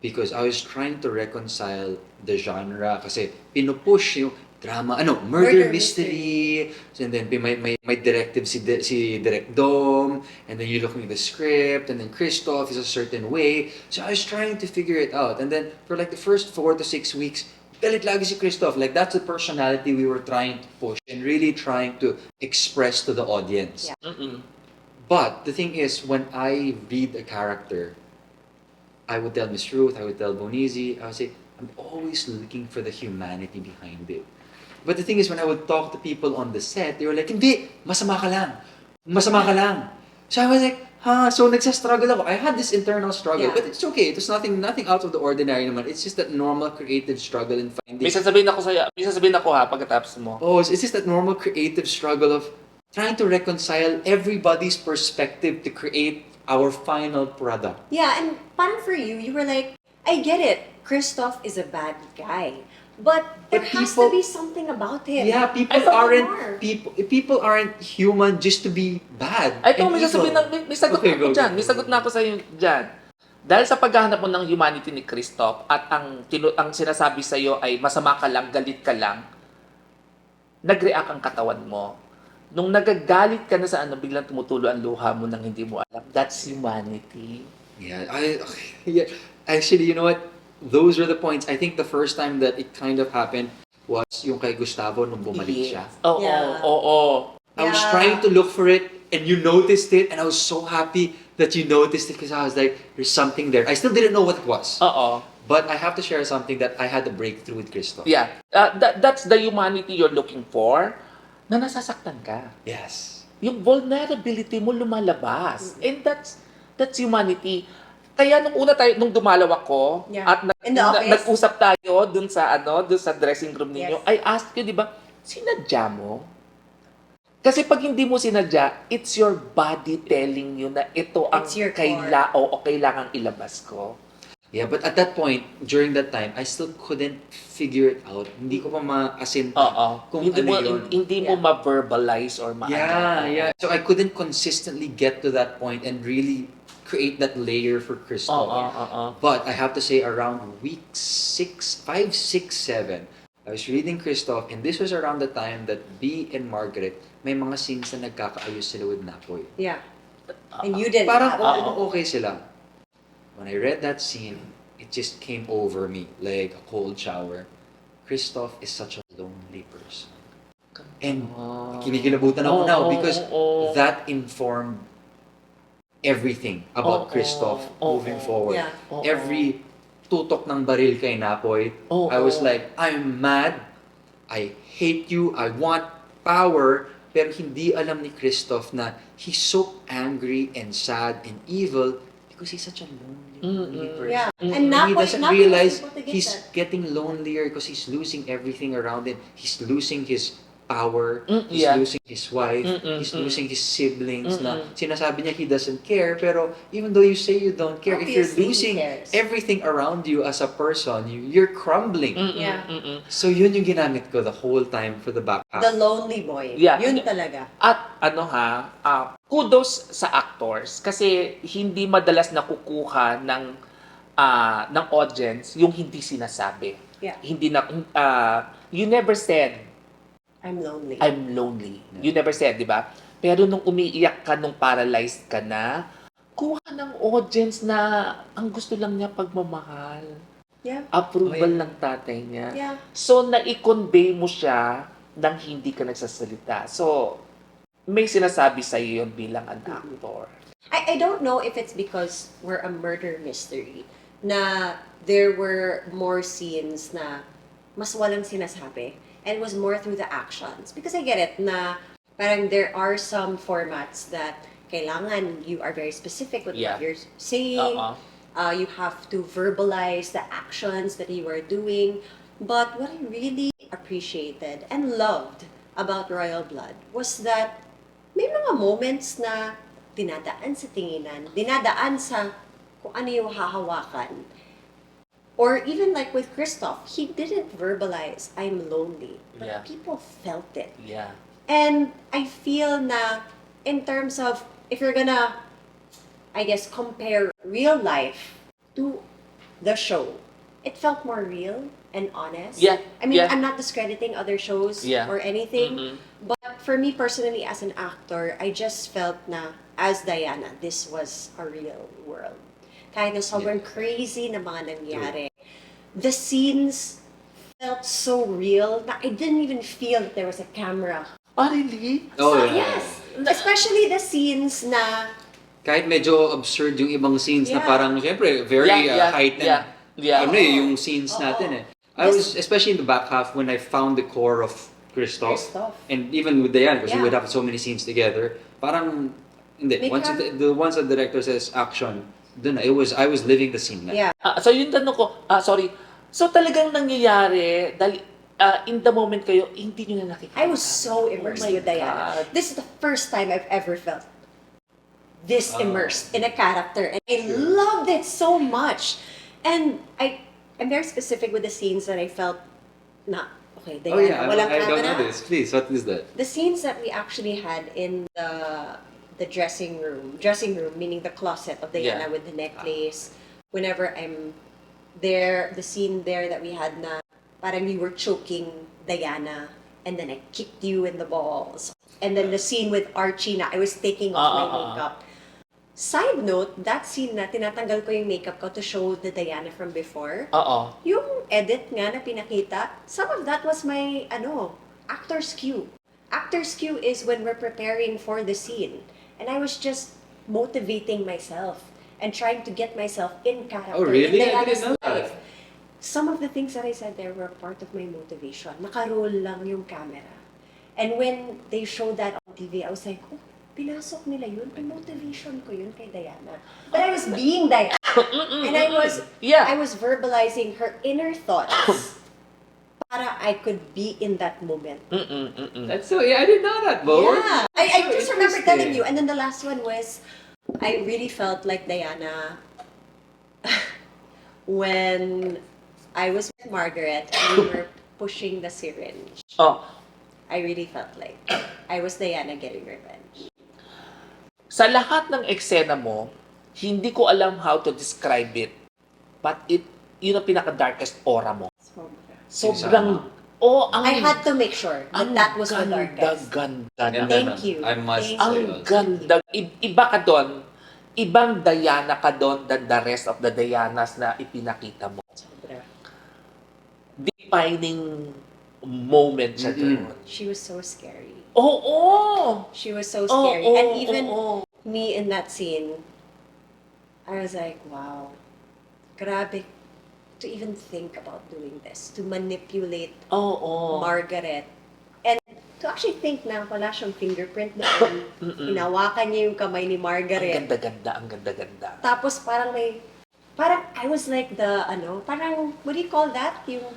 Because I was trying to reconcile the genre kasi pinupush yung drama, murder mystery, and then may directive si Direk Dom, and then you're looking at the script, and then Christoph is a certain way. So I was trying to figure it out. And then for like the first 4 to 6 weeks, galit lagi si Christoph. Like that's the personality we were trying to push and really trying to express to the audience. Yeah. But the thing is, when I read a character, I would tell Miss Ruth, I would tell Bonizi, I would say, I'm always looking for the humanity behind it. But the thing is, when I would talk to people on the set, they were like, hindi, masama ka lang. Masama ka lang. So I was like, so nagsa-struggle ako. I had this internal struggle, Yeah. but it's okay. It was nothing out of the ordinary naman. It's just that normal creative struggle in finding... May sasabihin ako pagkatapos mo. Oh, it's just that normal creative struggle of trying to reconcile everybody's perspective to create our final product. Yeah, and parang for you, you were like, I get it. Christoph is a bad guy. But there has to be something about him. Yeah, people aren't human just to be bad. Ay, ito, and may evil. sasabihin may sagot Okay, na ako go, dyan. go. May sagot na ako sa iyo dyan. Dahil sa paghahanap mo ng humanity ni Christoph at ang sinasabi sa iyo ay masama ka lang, galit ka lang, nag-react ang katawan mo. Nung nagagalit ka na sa biglang tumutulo ang luha mo nang hindi mo alam. That's humanity. Yeah, actually, you know what? Those were the points. I think the first time that it kind of happened was yung kay Gustavo nung bumalik siya. Oo, Yeah. oo. I was Yeah. trying to look for it, and you noticed it, and I was so happy that you noticed it because I was like, there's something there. I still didn't know what it was. Oo. But I have to share something that I had a breakthrough with Christoph. Yeah. That's the humanity you're looking for na nasasaktan ka. Yes. Yung vulnerability mo lumalabas. And that's humanity. Kaya nung dumalaw ako Yeah. at In the office? nag-usap tayo dun sa dressing room ninyo, Yes. I asked you, di ba, sinadya mo? Kasi pag hindi mo sinadya, it's your body telling you na ito ang It's your kailangang ilabas ko. Yeah, but at that point, during that time, I still couldn't figure it out. Hindi ko pa ma-asinta Oo. kung Hindi ano mo yun. hindi mo ma-verbalize or Yeah. So I couldn't consistently get to that point and really create that layer for Christoph. Oo. But I have to say, around week 5, 6, 7, I was reading Christoph, and this was around the time that B and Margaret, may mga scenes na nagkakaayos sila with Napoy. Yeah. And you didn't Parang have okay sila. When I read that scene, it just came over me like a cold shower. Christoph is such a lonely person. And kinikilabutan ako now because that informed everything about Christoph moving forward. Yeah. Every tutok ng baril kay Napoy. Oo. I was like, I'm mad, I hate you, I want power, pero hindi alam ni Christoph na he's so angry and sad and evil because he's such a lonely person. Yeah. Mm. And And he Napoy, doesn't Napoy was realize able to get he's that. getting lonelier because he's losing everything around him. He's losing his power, he's Yeah. losing his wife, he's losing his siblings na sinasabi niya he doesn't care, pero even though you say you don't care, if you're Obviously, he losing cares. everything around you as a person, you're crumbling. Yeah. So yun yung ginamit ko the whole time for the back half. The lonely boy. Yeah. Yun talaga. At kudos sa actors kasi hindi madalas nakukuha ng audience yung hindi sinasabi. Yeah. Hindi na you never said I'm lonely. I'm lonely. You never said, di ba? Pero nung umiiyak ka, nung paralyzed ka na, kuha ng audience na ang gusto lang niya pagmamahal. Yeah. Approval Oh, yeah. ng tatay niya. Yeah. So, nai-convey mo siya nang hindi ka nagsasalita. So, may sinasabi sa iyo yun bilang an actor. I don't know if it's because we're a murder mystery na there were more scenes na mas walang sinasabi and it was more through the actions. Because I get it na parang there are some formats that kailangan you are very specific with Yeah. what you're saying. You have to verbalize the actions that you are doing. But what I really appreciated and loved about Royal Blood was that may mga moments na dinadaan sa tinginan, dinadaan sa kung ano yung hahawakan. Or even like with Christoph, he didn't verbalize, I'm lonely. But Yeah. people felt it. Yeah. And I feel na in terms of, if you're gonna, I guess, compare real life to the show, it felt more real and honest. Yeah, I mean, yeah. I'm not discrediting other shows Yeah. or anything, Mhm. but for me personally as an actor, I just felt na, as Diana, this was a real world. Kahit na sobrang crazy na mga nangyari, the scenes felt so real na I didn't even feel that there was a camera. Really? Oh, So, yeah. yes. Especially the scenes na, Kahit medyo absurd yung ibang scenes na Yeah. parang, syempre, very heightened. Yeah. Ano yung scenes natin eh. I was, especially in the back half, when I found the core of Christoph, Christoph. and even with Diane, because we Yeah. would have so many scenes together, parang, hindi. Once Mikael. once the director says action, dun na, I was living the scene na. yeah. So yung tanong ko, sorry. So talagang nangyayari, dahil in the moment kayo, hindi nyo na nakikita. I was so immersed Oh my with Diana. God. This is the first time I've ever felt this Oh. immersed in a character, and I loved it so much. And I'm very specific with the scenes that I felt na, okay, Diana, Oh yeah, walang I don't camera. know this. Please, what is that? The scenes that we actually had in the dressing room meaning the closet of Diana Yeah. with the necklace. Whenever I'm there, the scene there that we had na parang you were choking Diana and then I kicked you in the balls. And then the scene with Archie na I was taking off my makeup. Side note, that scene na tinatanggal ko yung makeup ko to show the Diana from before. Oo. Yung edit nga na pinakita, some of that was my, actor's cue. Actor's cue is when we're preparing for the scene. And I was just motivating myself and trying to get myself in character. Oh, really? In I Diana's didn't know that. life. Some of the things that I said there were part of my motivation. Nakaroll lang yung camera. And when they showed that on TV, I was like, oh, pinasok nila yun. Motivation ko yun kay Diana. But I was being Diana. And I was verbalizing her inner thoughts para I could be in that moment. That's so, I didn't know that, Bo. Yeah. I So just remember interesting. telling you. And then the last one was, I really felt like Diana when I was with Margaret and we were pushing the syringe. Oh, I really felt like I was Diana getting revenge. sa lahat ng eksena mo, hindi ko alam how to describe it. But yun ang pinaka-darkest aura mo. Sobrang, I had to make sure that that was the darkest. Ganda And na. then, Thank you. I must Thank say Ang also. ganda. Iba ka doon. Ibang Diana ka doon than the rest of the Dianas na ipinakita mo. Sobra. Defining moment siya doon. She was so scary. Oo! She was so scary. Oo, And even oo. me in that scene, I was like, wow. Grabe. to even think about doing this, to manipulate Oo. Margaret. And to actually think na wala siyang fingerprint doon. Hinawakan niya yung kamay ni Ang Margaret. ganda-ganda, ang ganda-ganda. Tapos parang I was like parang, what do you call that? Yung,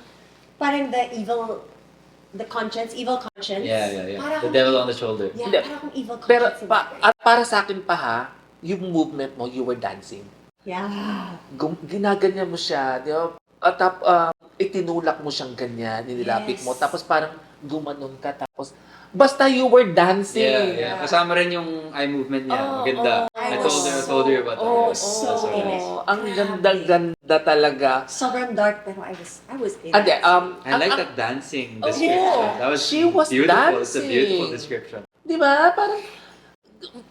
parang the conscience, evil conscience. Yeah. Parang The devil on the shoulder. Yeah, Hindi. parang akong evil Pero conscience si Margaret. at para sa akin pa ha, yung movement mo, you were dancing. Yeah. Ginaganyan mo siya, di ba? At itinulak mo siyang ganyan, nilapit mo. Yes. Tapos parang gumanon ka. Tapos, basta you were dancing. Yeah. Kasama rin yung eye movement niya. Oo, Maganda. oo. I told her about that. Oo, So nice. ang ganda-ganda talaga. Sobrang dark, pero I was in Ande, it. I like that dancing description. That was she was beautiful. It's a dancing. beautiful description. Di ba? Parang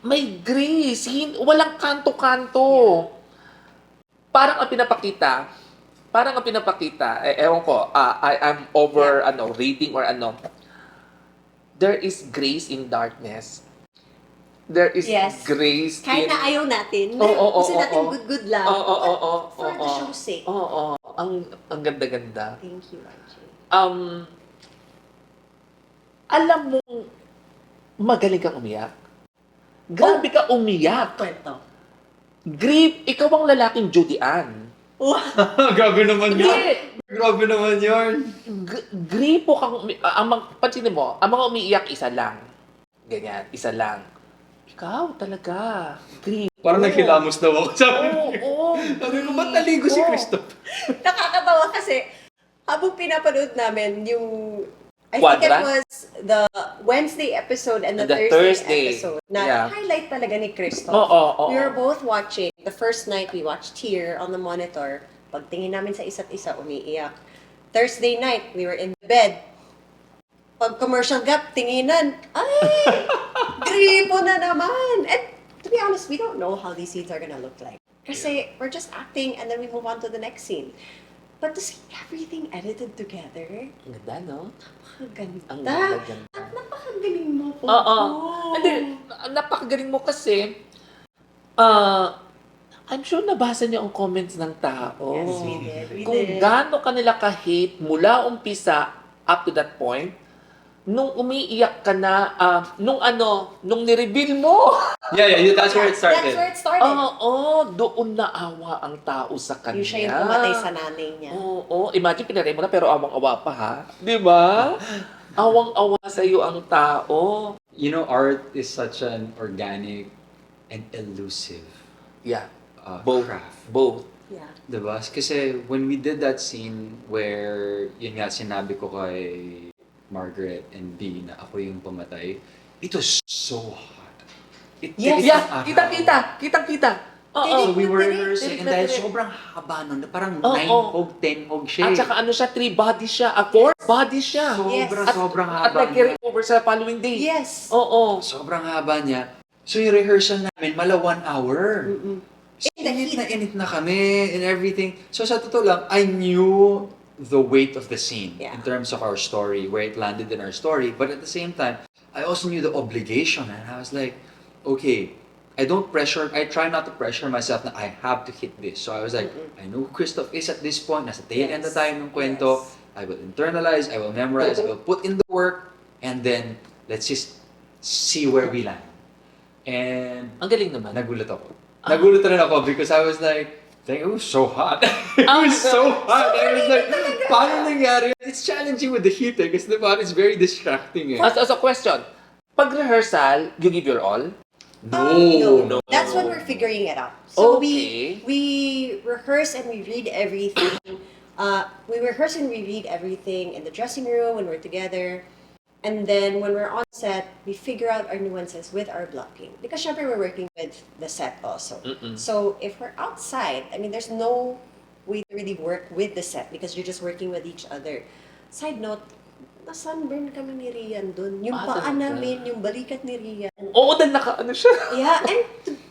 may grace. Walang kanto-kanto. Parang ang pinapakita, ewan ko, I'm over, reading or ano. There is grace in darkness. There is Yes. grace Kahit in... na ayaw natin, Oo, gusto natin oo. good lang. Oo. For the show's sake. Oo. Ang ganda-ganda. Thank you, RJ. Alam mo, magaling kang umiyak. Grabe ka umiyak. Kwento. Ikaw ang lalaking Judy Ann. Grabe naman yun. Hindi. Grabe naman yun. Gripo kang pansinin mo, ang mga umiiyak isa lang. Ganyan, isa lang. Ikaw talaga. Gripo. Parang naghilamos daw ako. Oo. Sabi ko, ba't naligo si Christoph? Nakakatawa kasi, habang pinapanood namin yung, I think Quadra? it was the Wednesday episode and the The Thursday Thursday. episode na Yeah. highlight talaga ni Christoph. Oo. We were both watching. The first night, we watched here on the monitor. Pagtingin namin sa isa't isa, umiiyak. Thursday night, we were in bed. Pag commercial gap, tinginan. Ay! Gripo na naman! And to be honest, we don't know how these scenes are gonna look like. Kasi we're just acting and then we move on to the next scene. But to see everything edited together, Ang ganda, no? napakaganda. Ang ganda. At napakagaling mo po. Oo. Hindi, napakagaling mo kasi, I'm sure nabasa niyo ang comments ng tao. Yes, we did. Kung gaano kanila ka-hate mula umpisa up to that point, nung umiiyak ka na, nung nireveal mo. Yeah, that's where it started. That's where it started. Oo, doon naawa ang tao sa kanya. Yung siya yung pumatay sa nanay niya. Oo, imagine pinatay mo na pero awang-awa pa ha. Di ba? Awang-awa sa iyo ang tao. You know, art is such an organic and elusive Yeah, both. craft. Both. Yeah. Diba? Kasi when we did that scene where, yun nga, sinabi ko kay Margaret and B na ako yung pumatay, it was so hot. Yes. Yeah, kitang-kita. Oo. So we were Tirik, rehearsing and dahil sobrang haba nun, parang Oo. 9 hog, 10 hog siya. At saka ano siya, 3 body siya, 4 body siya. Sobrang At haba nag-carry niya. over sa following day. Yes. Oo. Sobrang haba niya. So yung rehearsal namin, mala 1 hour. So, init na kami and everything. So sa totoo lang, I knew the weight of the scene in terms of our story, where it landed in our story. But at the same time, I also knew the obligation. And I was like, okay, I try not to pressure myself na I have to hit this. So I was like, I know who Christoph is at this point. Nasa tail end na tayo ng kwento. Yes. I will internalize, I will memorize, I will put in the work, and then let's just see where we land. And Ang galing naman. nagulat ako. Nagulat rin ako because I was like, it was so hot. It was so hot. I was like, paano nangyari? It's challenging with the heat because it's very distracting. As a question, pag-rehearsal, you give your all? No. That's when we're figuring it out. So Okay. we rehearse and we read everything. We rehearse and we read everything in the dressing room when we're together. And then when we're on set, we figure out our nuances with our blocking. Because syempre we're working with the set also. So if we're outside, I mean, there's no way to really work with the set because you're just working with each other. Side note, na-sunburn kami ni Rian dun. Yung paa talaga? namin, yung balikat ni Rian. Oo, dahil ano siya. Yeah, and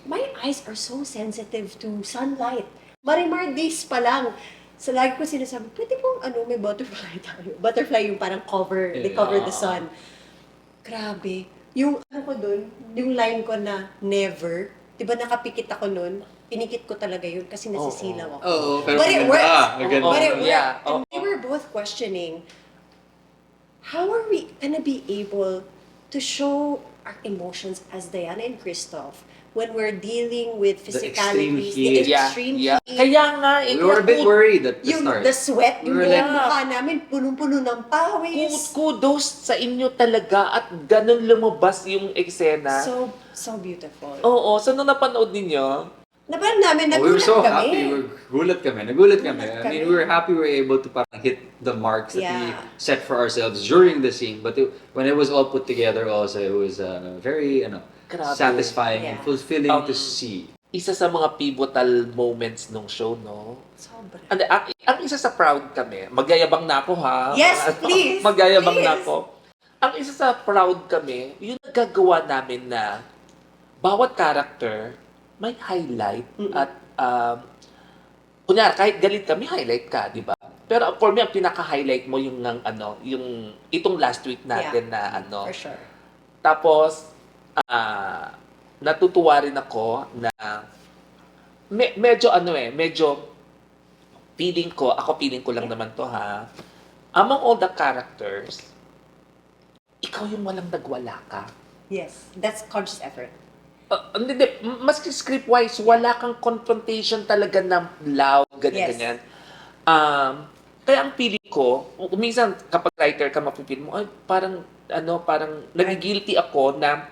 my eyes are so sensitive to sunlight. Marimar days pa lang. So, lagi ko sinasabi, pwede pong may butterfly tayo. Butterfly yung parang they cover the sun. Grabe. Yung ko dun, yung line ko na never, di ba nakapikit ako nun? pinikit ko talaga yun kasi nasisilaw ako. Oo, pero But it maganda. works. Maganda. But it worked. Yeah. And we were both questioning, how are we gonna be able to show our emotions as Diana and Christoph when we're dealing with extreme physicalities, heat. the extreme Yeah. heat, Kaya nga, We were a bit worried at the yung start. the sweat, We yung were buong like- mukha namin, punong-puno ng pawis. kudos sa inyo talaga at ganun lumabas yung eksena. So beautiful. Oo, so nung napanood ninyo, Napan namin, We were nagulat so kami. happy. Nagulat kami. I mean, kami. we were happy we were able to parang hit the marks that we Yeah. set for ourselves during the scene. But when it was all put together also, it was very Grabe. satisfying and Yeah. fulfilling to see. isa sa mga pivotal moments nung show, no? Sobra. Ang isa sa proud kami, magyayabang na ako ha. Yes, please, Magyayabang na please. ako. Ang isa sa proud kami, yung nagagawa namin na bawat character may highlight at kunyari, kahit galit kami, highlight ka, di ba? Pero for me, ang pinaka-highlight mo yung yung itong last week natin na For sure. Tapos, natutuwa rin ako na medyo feeling ko lang naman to ha. Among all the characters, ikaw yung walang nagwala ka. Yes, that's conscious effort. Hindi, maski script-wise, wala kang confrontation talaga na loud, ganyan-ganyan. Kaya ang feeling ko, minsan kapag writer ka, mapipil mo, ay parang nagigilty ako na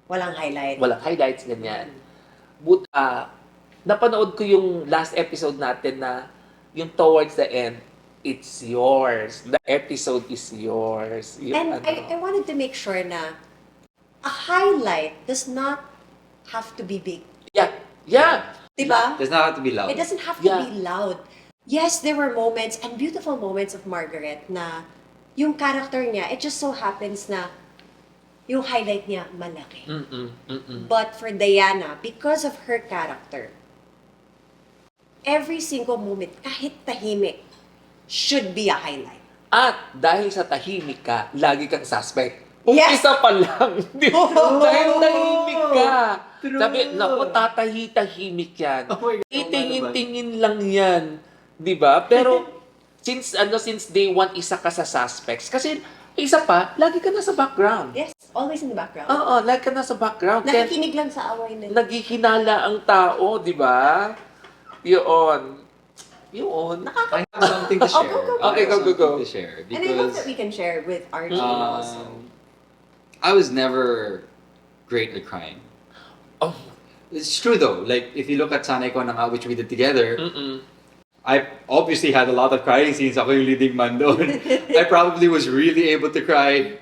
Walang highlight. walang highlights, ganyan. But, napanood ko yung last episode natin na yung towards the end, it's yours. The episode is yours. Yung And I wanted to make sure na a highlight does not have to be big. Yeah. Diba? Does not have to be loud. It doesn't have to Yeah. be loud. Yes, there were moments and beautiful moments of Margaret na yung character niya, it just so happens na yung highlight niya malaki. But for Diana, because of her character, every single moment, kahit tahimik, should be a highlight. At dahil sa tahimik ka, lagi kang suspect. Yes! Umpisa pa lang. Di ba? Oh! Dahil tahimik ka. True. Sabi, naku, tatahi-tahimik yan. Oh my God, Itingin-tingin lang yan. Di ba? Pero, since day one, isa ka sa suspects. Kasi, isa pa, lagi ka nasa background. Yes, always in the background. Oo, lagi ka nasa background. Kaya, Nakikinig lang sa away nila. naghihinala ang tao, di ba? Yun. I have something to share. go. Okay, I have go. something to share. And I hope Because that we can share with our team also. I was never great at crying. Oh. It's true though. Like, if you look at Sanay Ko Na Nga, which we did together, Mm-mm. I obviously had a lot of crying scenes. Ako yung leading man doon. I probably was really able to cry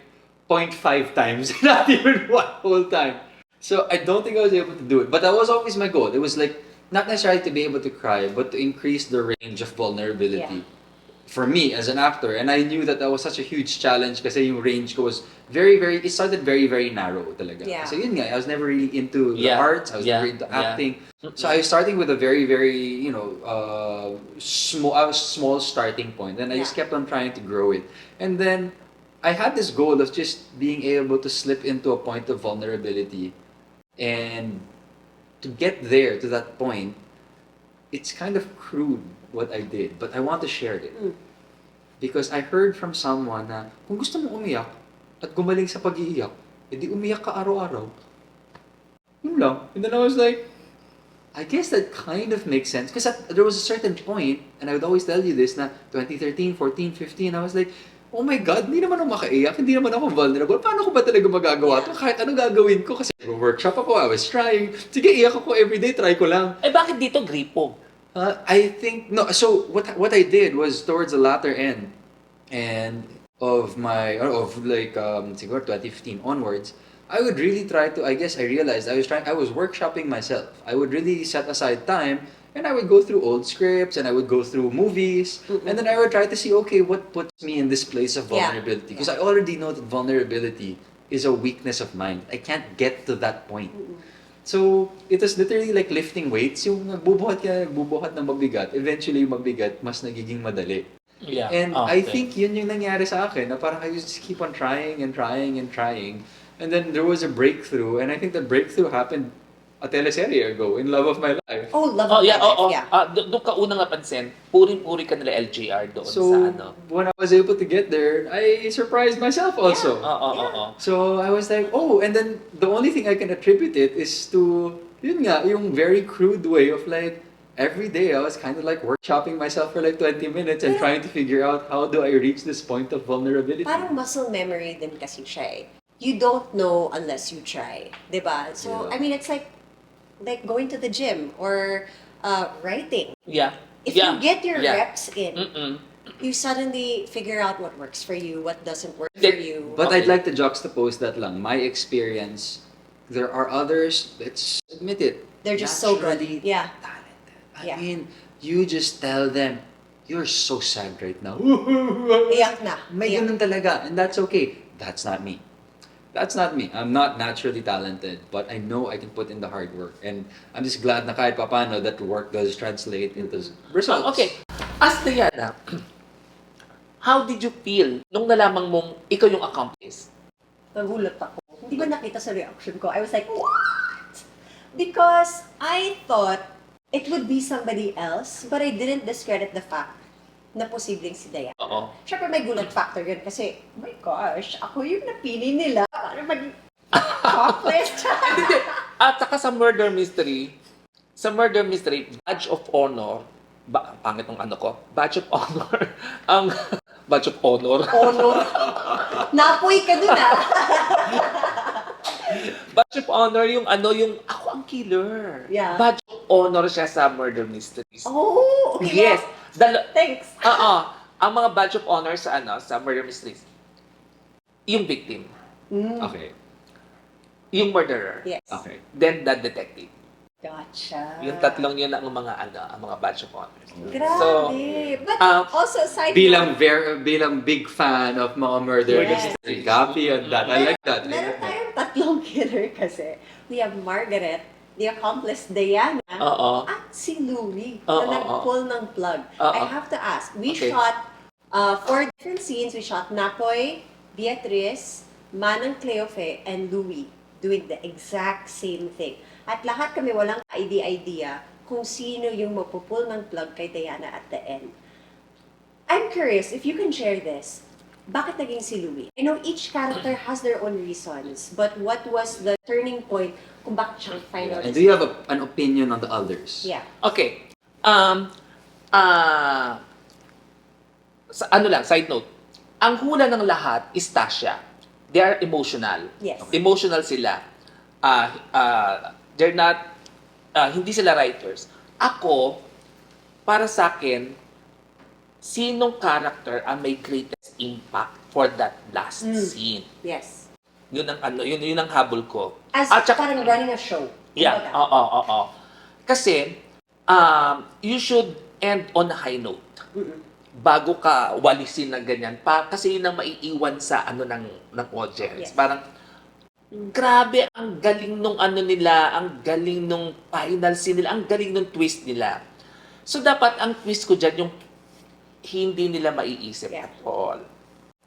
0.5 times, not even one whole time. So I don't think I was able to do it. But that was always my goal. It was like, not necessarily to be able to cry, but to increase the range of vulnerability for me as an actor. And I knew that was such a huge challenge kasi yung range ko was it started very, very narrow talaga. Yeah. So yun nga, I was never really into the Yeah. arts. I was Yeah. never into Yeah. acting. So I was starting with a very, very, small starting point. And I just kept on trying to grow it. And then I had this goal of just being able to slip into a point of vulnerability. And to get there, to that point, it's kind of crude what I did, but I want to share it. Because I heard from someone na, kung gusto mo umiyak at gumaling sa pag-iiyak, edi umiyak ka araw-araw. Yun lang. And then I was like, I guess that kind of makes sense. Because there was a certain point, and I would always tell you this, na 2013, 14, 15, I was like, oh my God, hindi naman ako makaiyak, hindi naman ako vulnerable. Paano ko ba talaga magagawa ito? Kahit ano gagawin ko, kasi workshop ako, I was trying. Sige, iyak ako everyday, try ko lang. Bakit dito gripo? I think no. So what I did was towards the latter end, and siguro 2015 onwards, I would really try to. I guess I realized I was workshopping myself. I would really set aside time, and I would go through old scripts, and I would go through movies, and then I would try to see, okay, what puts me in this place of vulnerability? Because I already know that vulnerability is a weakness of mine. I can't get to that point. So, it was literally like lifting weights. Yung nagbubuhat ng mabigat, eventually yung mabigat, mas nagiging madali. Yeah. And I think yun yung nangyari sa akin, na parang I just keep on trying and trying and trying. And then there was a breakthrough, and I think the breakthrough happened a teleserye ago, In Love of My Life. Oh, love Oh, of yeah, my life, oo. yeah. Doon ka unang napansin, puring-puri ka nila LJR doon So, sa ano. when I was able to get there, I surprised myself also. Oo, Yeah. oo. So, I was like, oh, and then the only thing I can attribute it is to, yun nga, yung very crude way of like, every day I was kind of like workshopping myself for like 20 minutes and Pero- trying to figure out how do I reach this point of vulnerability. Parang muscle memory din kasi siya eh. You don't know unless you try. Diba? So, Yeah. I mean, it's like going to the gym or writing. Yeah. If yeah. you get your yeah. reps in, Mm-mm. you suddenly figure out what works for you, what doesn't work for you. But Okay. I'd like to juxtapose that lang. My experience, there are others, let's admit it, They're just so good. naturally Yeah. talented. I Yeah. mean, you just tell them, you're so sad right now. Iyak na. May Iyak. ganun talaga, and that's okay. That's not me. That's not me. I'm not naturally talented, but I know I can put in the hard work. And I'm just glad na kahit papano that work does translate into results. Okay. As Diana, how did you feel nung nalaman mong ikaw yung accomplice? Nagulat ako. Hindi ko nakita sa reaction ko. I was like, what? Because I thought it would be somebody else, but I didn't discredit the fact na posibleng si Diana. Oo. Siyempre may gulat factor yun kasi, oh my gosh, ako yung napili nila para maging accomplice. Hindi. At saka sa murder mystery, badge of honor, pangit ng ano ko, badge of honor, ang badge of honor. Honor. Napoy ka dun ah. Badge of honor yung ano, yung ako ang killer. Yeah. Badge of honor siya sa murder mysteries. Oh, okay. Yes. Thanks. Oo. Ang mga badge of honor sa ano, sa murder mysteries. Yung victim, Mm, Okay. yung murderer, yes. Okay. then the detective. Gotcha. Yung tatlong yun ang mga ano, ang mga badge of honor. Grabe. So, But also, side Bilang big fan of mga murder Yes. mystery. Copy on that. I like that. I Meron like that. tayong tatlong killer kasi. We have Margaret, the accomplice Diana, Oo. at si Louie Oo, na nag-pull ng plug. Oo. I have to ask, we Okay. shot 4 different scenes. We shot Napoy, Beatrice, Manang Cleofe, and Louie doing the exact same thing. At lahat kami walang idea kung sino yung mapupull ng plug kay Diana at the end. I'm curious if you can share this. Bakit naging si Louie? I know each character has their own reasons, but what was the turning point kung bakit siyang final? And do you have an opinion on the others? Yeah. Okay. Sa ano lang, side note. Ang hula ng lahat is Tasha. They are emotional. Yes. Emotional sila. They're not, hindi sila writers. Ako, para sa akin, sinong character ang may greatest impact for that last scene? Yes. Yun ang ano, yun ang habol ko. As At saka- parang running a show. Yeah, Kumbaga. oo. Kasi, you should end on a high note. Bago ka walisin ng ganyan. Kasi yun ang maiiwan sa ano ng audience. Yes. Parang, grabe, ang galing nung ano nila, ang galing nung final scene nila, ang galing nung twist nila. So, dapat ang twist ko dyan, yung hindi nila maiisip Yeah. at all.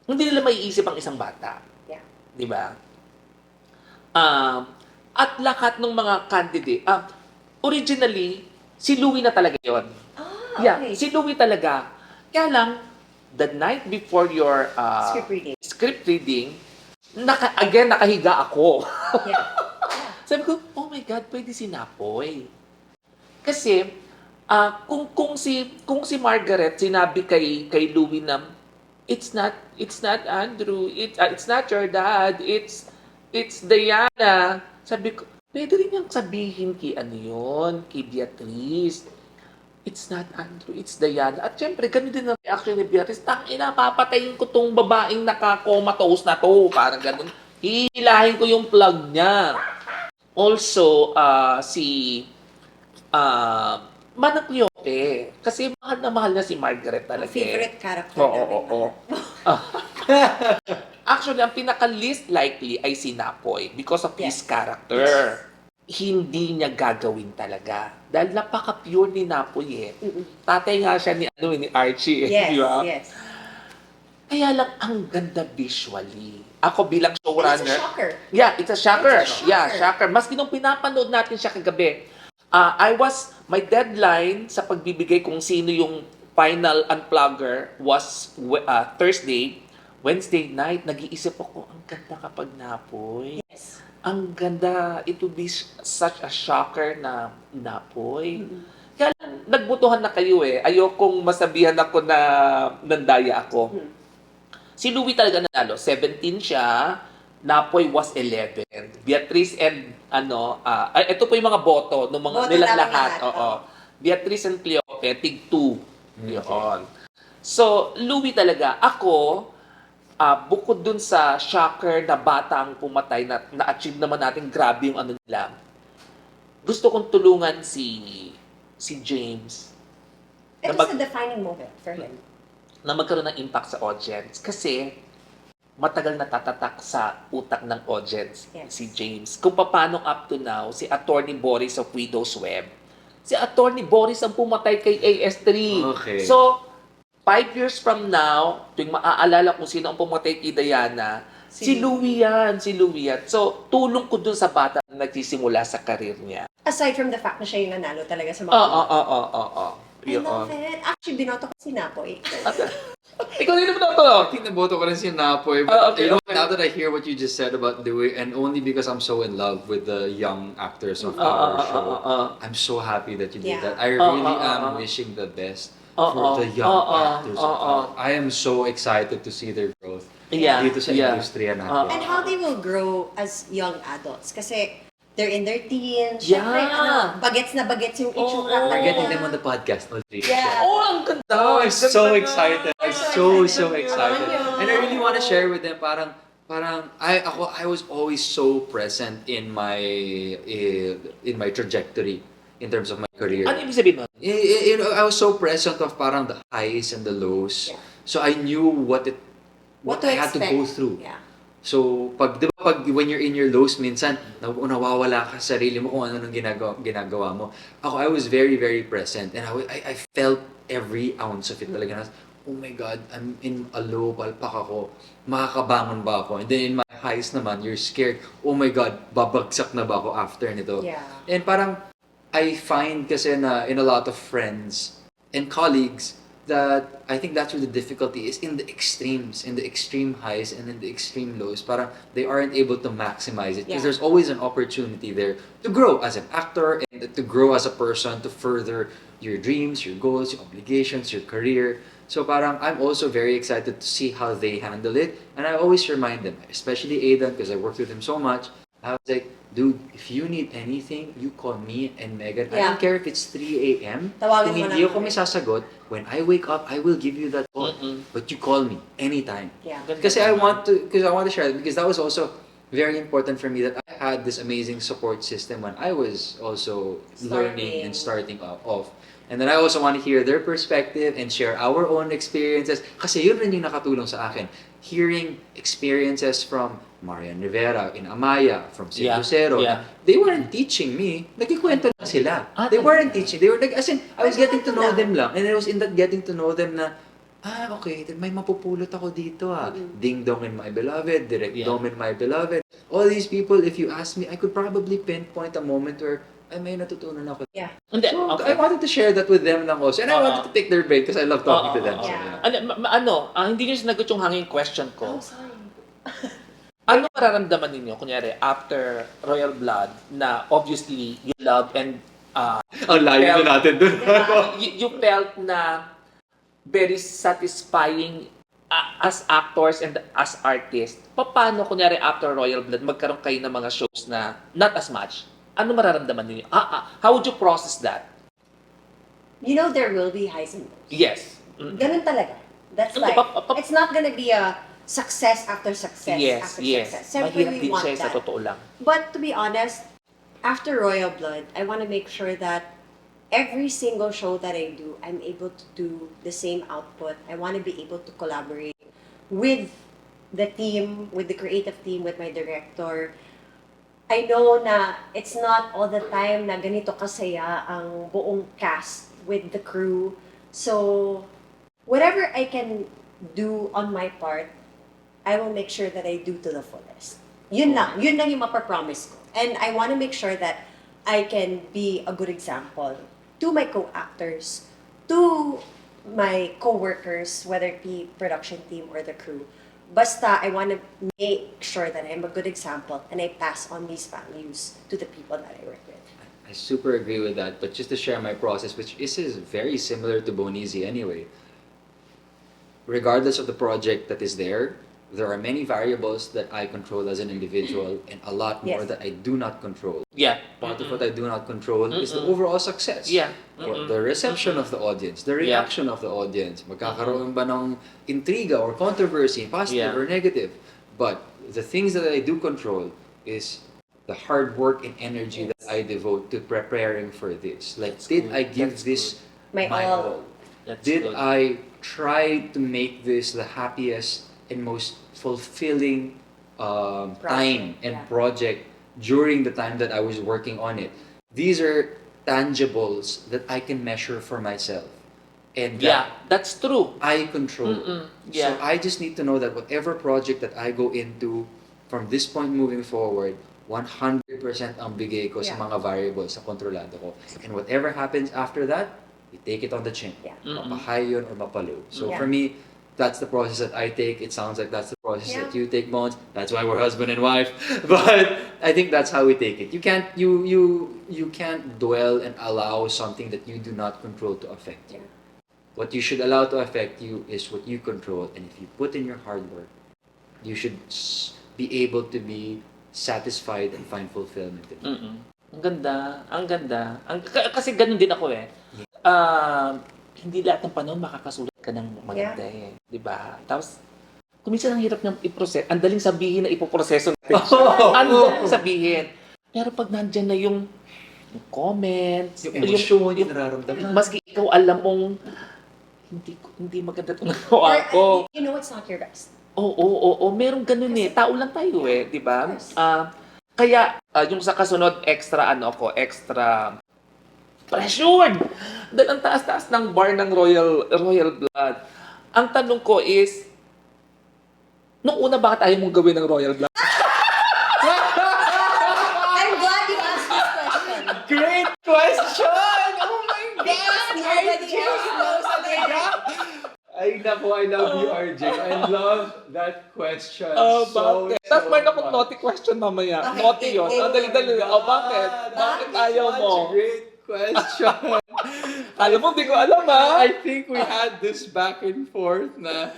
Hindi nila maiisip ang isang bata. Yeah. Di ba? At lahat ng mga candidate, originally, si Louie na talaga yon. Ah, Yeah, okay. si Louie talaga. Kaya lang, the night before your Script reading. script reading, nakahiga ako. Yeah. Sabi ko, oh my God, pwede si Napoy. Kasi, kung si Margaret sinabi kay Louie na, it's not Andrew, it's not your dad, it's Diana. Sabi ko, pwede rin niyang sabihin kay kay Beatrice. It's not Andrew, it's Diana. At syempre, ganun din ang reaction ni Beatrice. Tangina, papatayin ko tong babaeng naka-comatose na to. Parang ganun. Hihilahin ko yung plug niya. Also, si Manang Cleope. Kasi mahal na si Margaret talaga. Favorite character Oo, namin. oo. Actually, ang pinaka-least likely ay si Napoy because of his Yes. character. Hindi niya gagawin talaga. Dahil napaka-pure ni Napoy eh. Tatay nga siya ni Archie eh. Yes, Di ba? yes. Kaya lang, ang ganda visually. Ako bilang And showrunner, it's a shocker. yeah, it's a shocker. It's a shocker. Yeah, shocker. Maski nung pinapanood natin siya kagabi, my deadline sa pagbibigay kung sino yung final unplugger was Thursday. Wednesday night, nag-iisip ako, ang ganda kapag napoy. Yes. Ang ganda. It would be such a shocker na napoy. Kaya lang, nagbutuhan na kayo eh. Ayokong masabihan ako na nandaya ako. Si Louie talaga nanalo. 17 siya. Napoy was 11. Beatrice and ito po yung mga boto ng mga Boto nilang namin lahat. lahat, Oo. Beatrice and Cleope, tig 2. Okay. Yun. So, Louie talaga. Ako, bukod dun sa shocker na bata ang pumatay na-achieve naman natin, grabe yung ano nila. Gusto kong tulungan si James It na, was a defining moment for him. na magkaroon ng impact sa audience. Kasi matagal na tatatak sa utak ng audience Yes. si James. Kung paano up to now, si Attorney Boris of Widow's Web, si Attorney Boris ang pumatay kay AS3. Okay. So, 5 years from now, tuwing maaalala kung sino ang pumatay kay Diana, si Louie yan. So, tulong ko dun sa bata na nagsisimula sa karir niya. Aside from the fact na siya yung nanalo talaga sa mga... Oo. I love it. Actually, binoto ko si Napoy. Ikaw rin naman ito. I think naboto ko rin si Napoy. But Okay, you know, okay. now that I hear what you just said about Dewey, and only because I'm so in love with the young actors of our show, I'm so happy that you did Yeah. that. I really am wishing the best for the young actors. I am so excited to see their growth dito sa industriya natin. And how they will grow as young adults. Kasi they're in their teens. Yeah. Syempre, bagets na bagets yung itsura. We're getting them on the podcast. All three. Yeah. Ang ganda. Oh, I'm so Ganda excited. na. I'm so so excited. excited. Abangan And I really want to share with them I was always so present in my trajectory in terms of my career. Ano ibig sabihin nun? You know, I was so present of parang the highs and the lows. Yeah. So I knew what What I had to expect. go through. Yeah. So, when you're in your lows, minsan, nawawala ka sa sarili mo kung ano nang ginagawa mo. I was very, very present. And I felt every ounce of it talaga. Oh my God, I'm in a low, palpak ako. Makakabangon ba ako? And then in my highs naman, you're scared. Oh my God, babagsak na ba ako after nito? Yeah. And parang, I find kasi na in a lot of friends and colleagues, that I think that's where the difficulty is in the extremes, in the extreme highs and in the extreme lows. Parang they aren't able to maximize it because there's always an opportunity there to grow as an actor and to grow as a person, to further your dreams, your goals, your obligations, your career. So parang I'm also very excited to see how they handle it, and I always remind them, especially Aidan because I worked with him so much. I was like, dude, if you need anything, you call me and Megan. I don't care if it's 3 a.m. Tawagin Kung mo hindi lang ako kami. may sasagot, when I wake up, I will give you that call. But you call me anytime. Yeah. Kasi I want to share it because that was also very important for me that I had this amazing support system when I was also learning and starting off. And then I also want to hear their perspective and share our own experiences. Kasi yun rin yung nakatulong sa akin. Hearing experiences from Marian Rivera in Amaya, from Sid Lucero. Yeah. They weren't teaching me. Nagkikwento lang sila. They weren't teaching. They were as in, I was getting to know them lang. And it was in that getting to know them na, okay, may mapupulot ako dito Ding Dong and My Beloved, Direct Dom and My Beloved. All these people, if you ask me, I could probably pinpoint a moment where ay may natutunan ako. Yeah. Hindi, So, okay. I wanted to share that with them lang also. And I wanted to take their brain because I love talking to them. So, Yeah. Hindi niyo sinagot yung hanging question ko. Oh, sorry. Ano mararamdaman ninyo, kunyari, after Royal Blood, na obviously you love and ang layo na natin dun. you felt na very satisfying as actors and as artists. Paano, kunyari, after Royal Blood, magkaroon kayo ng mga shows na not as much? Ano mararamdaman ninyo? How would you process that? You know, there will be highs and lows. Yes. Ganun talaga. That's Hindi, life. It's not gonna be a success after success after success. Siyempre, Mahirap we din want siya sa that. totoo lang. But to be honest, after Royal Blood, I want to make sure that every single show that I do, I'm able to do the same output. I want to be able to collaborate with the team, with the creative team, with my director. I know na it's not all the time na ganito kasaya ang buong cast with the crew. So, whatever I can do on my part, I will make sure that I do to the fullest. Yun lang yung mapapromise ko. And I want to make sure that I can be a good example to my co-actors, to my co-workers, whether it be production team or the crew. Basta, I want to make sure that I'm a good example and I pass on these values to the people that I work with. I super agree with that, but just to share my process, which is very similar to Bonizi anyway. Regardless of the project that is there are many variables that I control as an individual and a lot more Yes. that I do not control. Yeah. Part of what I do not control is the overall success. Yeah. The reception of the audience, the reaction of the audience. Magkakaroon ba ng intriga or controversy, positive Yeah. or negative. But the things that I do control is the hard work and energy that I devote to preparing for this. Like, That's did good. I give That's this My all. That's Did good. I try to make this the happiest and most fulfilling time and yeah. project during the time that I was working on it? These are tangibles that I can measure for myself. And Yeah, that that's true. I control. Yeah. So I just need to know that whatever project that I go into from this point moving forward, 100% ang bigay ko sa Yeah. mga variables sa kontrolado ko. And whatever happens after that, you take it on the chin. Yeah. Mapahay yun or mapalo. So Yeah. for me, that's the process that I take. It sounds like that's the process Yeah. that you take, Bones. That's why we're husband and wife. But I think that's how we take it. You can't dwell and allow something that you do not control to affect you. Yeah. What you should allow to affect you is what you control. And if you put in your hard work, you should be able to be satisfied and find fulfillment in it. Ang ganda, ang ganda. Kasi ganun din ako eh. Hindi lahat ng panahon makakasulat ka ng maganda eh. Di ba? Tapos, kuminsan ang hirap niyang i-process. Ang daling sabihin na ipoproseso natin. Ang daling sabihin. Pero pag nandyan na yung comments, Yung emosyon, yung nararamdaman. maski ikaw alam mong hindi maganda itong nagawa ko. You know it's not your best. Oo, merong ganun eh. Tao lang tayo eh, di ba? Of course. Kaya, yung sa kasunod, extra pressured! Dahil ang taas-taas ng bar ng Royal Blood. Ang tanong ko is, nung una bakit ayaw mong gawin ng Royal Blood? I'm glad you asked this question. Great question! Oh my Because nobody else knows Ay, naku, I love you, RJ. I love that question. Bakit? Tapos may akong naughty question mamaya. Okay, Naughty yun. Dali-dali. Bakit? Bakit ayaw mo? Such a great question. Alam mo, di ko alam ha. I think we had this back and forth na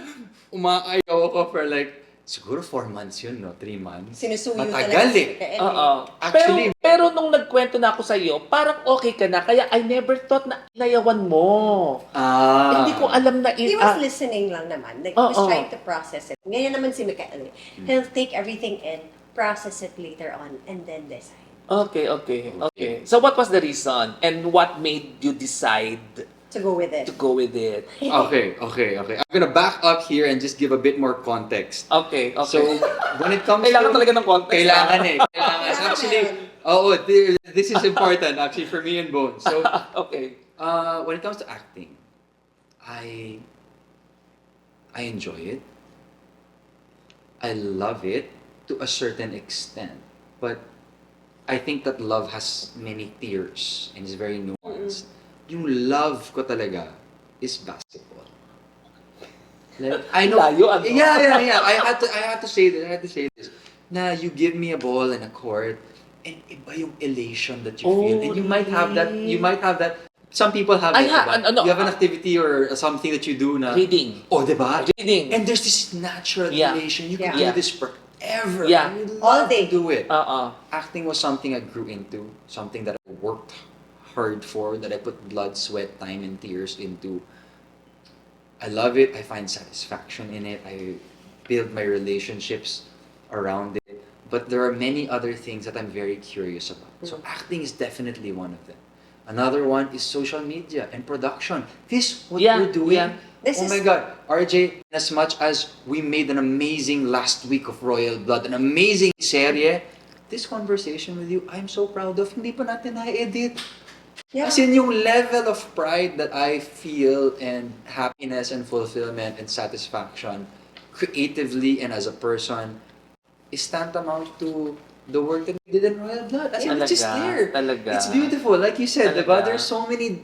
umaayaw ako for like, siguro 4 months yun, no? 3 months. Sinusuyo Matagal talaga eh. si Mikael. Oo. Actually, pero nung nagkwento na ako sa iyo, parang okay ka na. Kaya I never thought na inayawan mo. Hindi ko alam na He was listening lang naman. Like, he was Oo. trying to process it. Ngayon naman si Mikael. He'll take everything in, process it later on, and then decide. Okay. So what was the reason? And what made you decide To go with it. to go with it? Okay. I'm gonna back up here and just give a bit more context. Okay. So, when it comes Kailangan to... talaga ng context. Kailangan eh. Actually, this is important actually for me and Bones. So, Okay. when it comes to acting, I enjoy it. I love it to a certain extent. But I think that love has many tiers and is very nuanced. Yung love ko talaga is basketball. Like, I know. Layo, ano? Yeah. I had to say this. Na you give me a ball and a court, and iba yung elation that you feel. And you might have that. Some people have that. Diba? You have an activity or something that you do na. Reading. Oh, diba? Reading. And there's this natural Yeah. elation. You can Yeah. do this forever. Yeah. And you All love day. to do it. Acting Acting was something I grew into, something that I worked hard for, that I put blood, sweat, time, and tears into. I love it. I find satisfaction in it. I build my relationships around it. But there are many other things that I'm very curious about. So acting is definitely one of them. Another one is social media and production. What Yeah, we're doing. yeah. This Oh is- my God, RJ, as much as we made an amazing last week of Royal Blood, an amazing serye, this conversation with you, I'm so proud of. Hindi pa natin na-edit. Yeah. As in, yung level of pride that I feel and happiness and fulfillment and satisfaction creatively and as a person is tantamount to the work that we did in Royal Blood. As in, it's just there. Talaga. It's beautiful. Like you said, Talaga. diba? There's so many...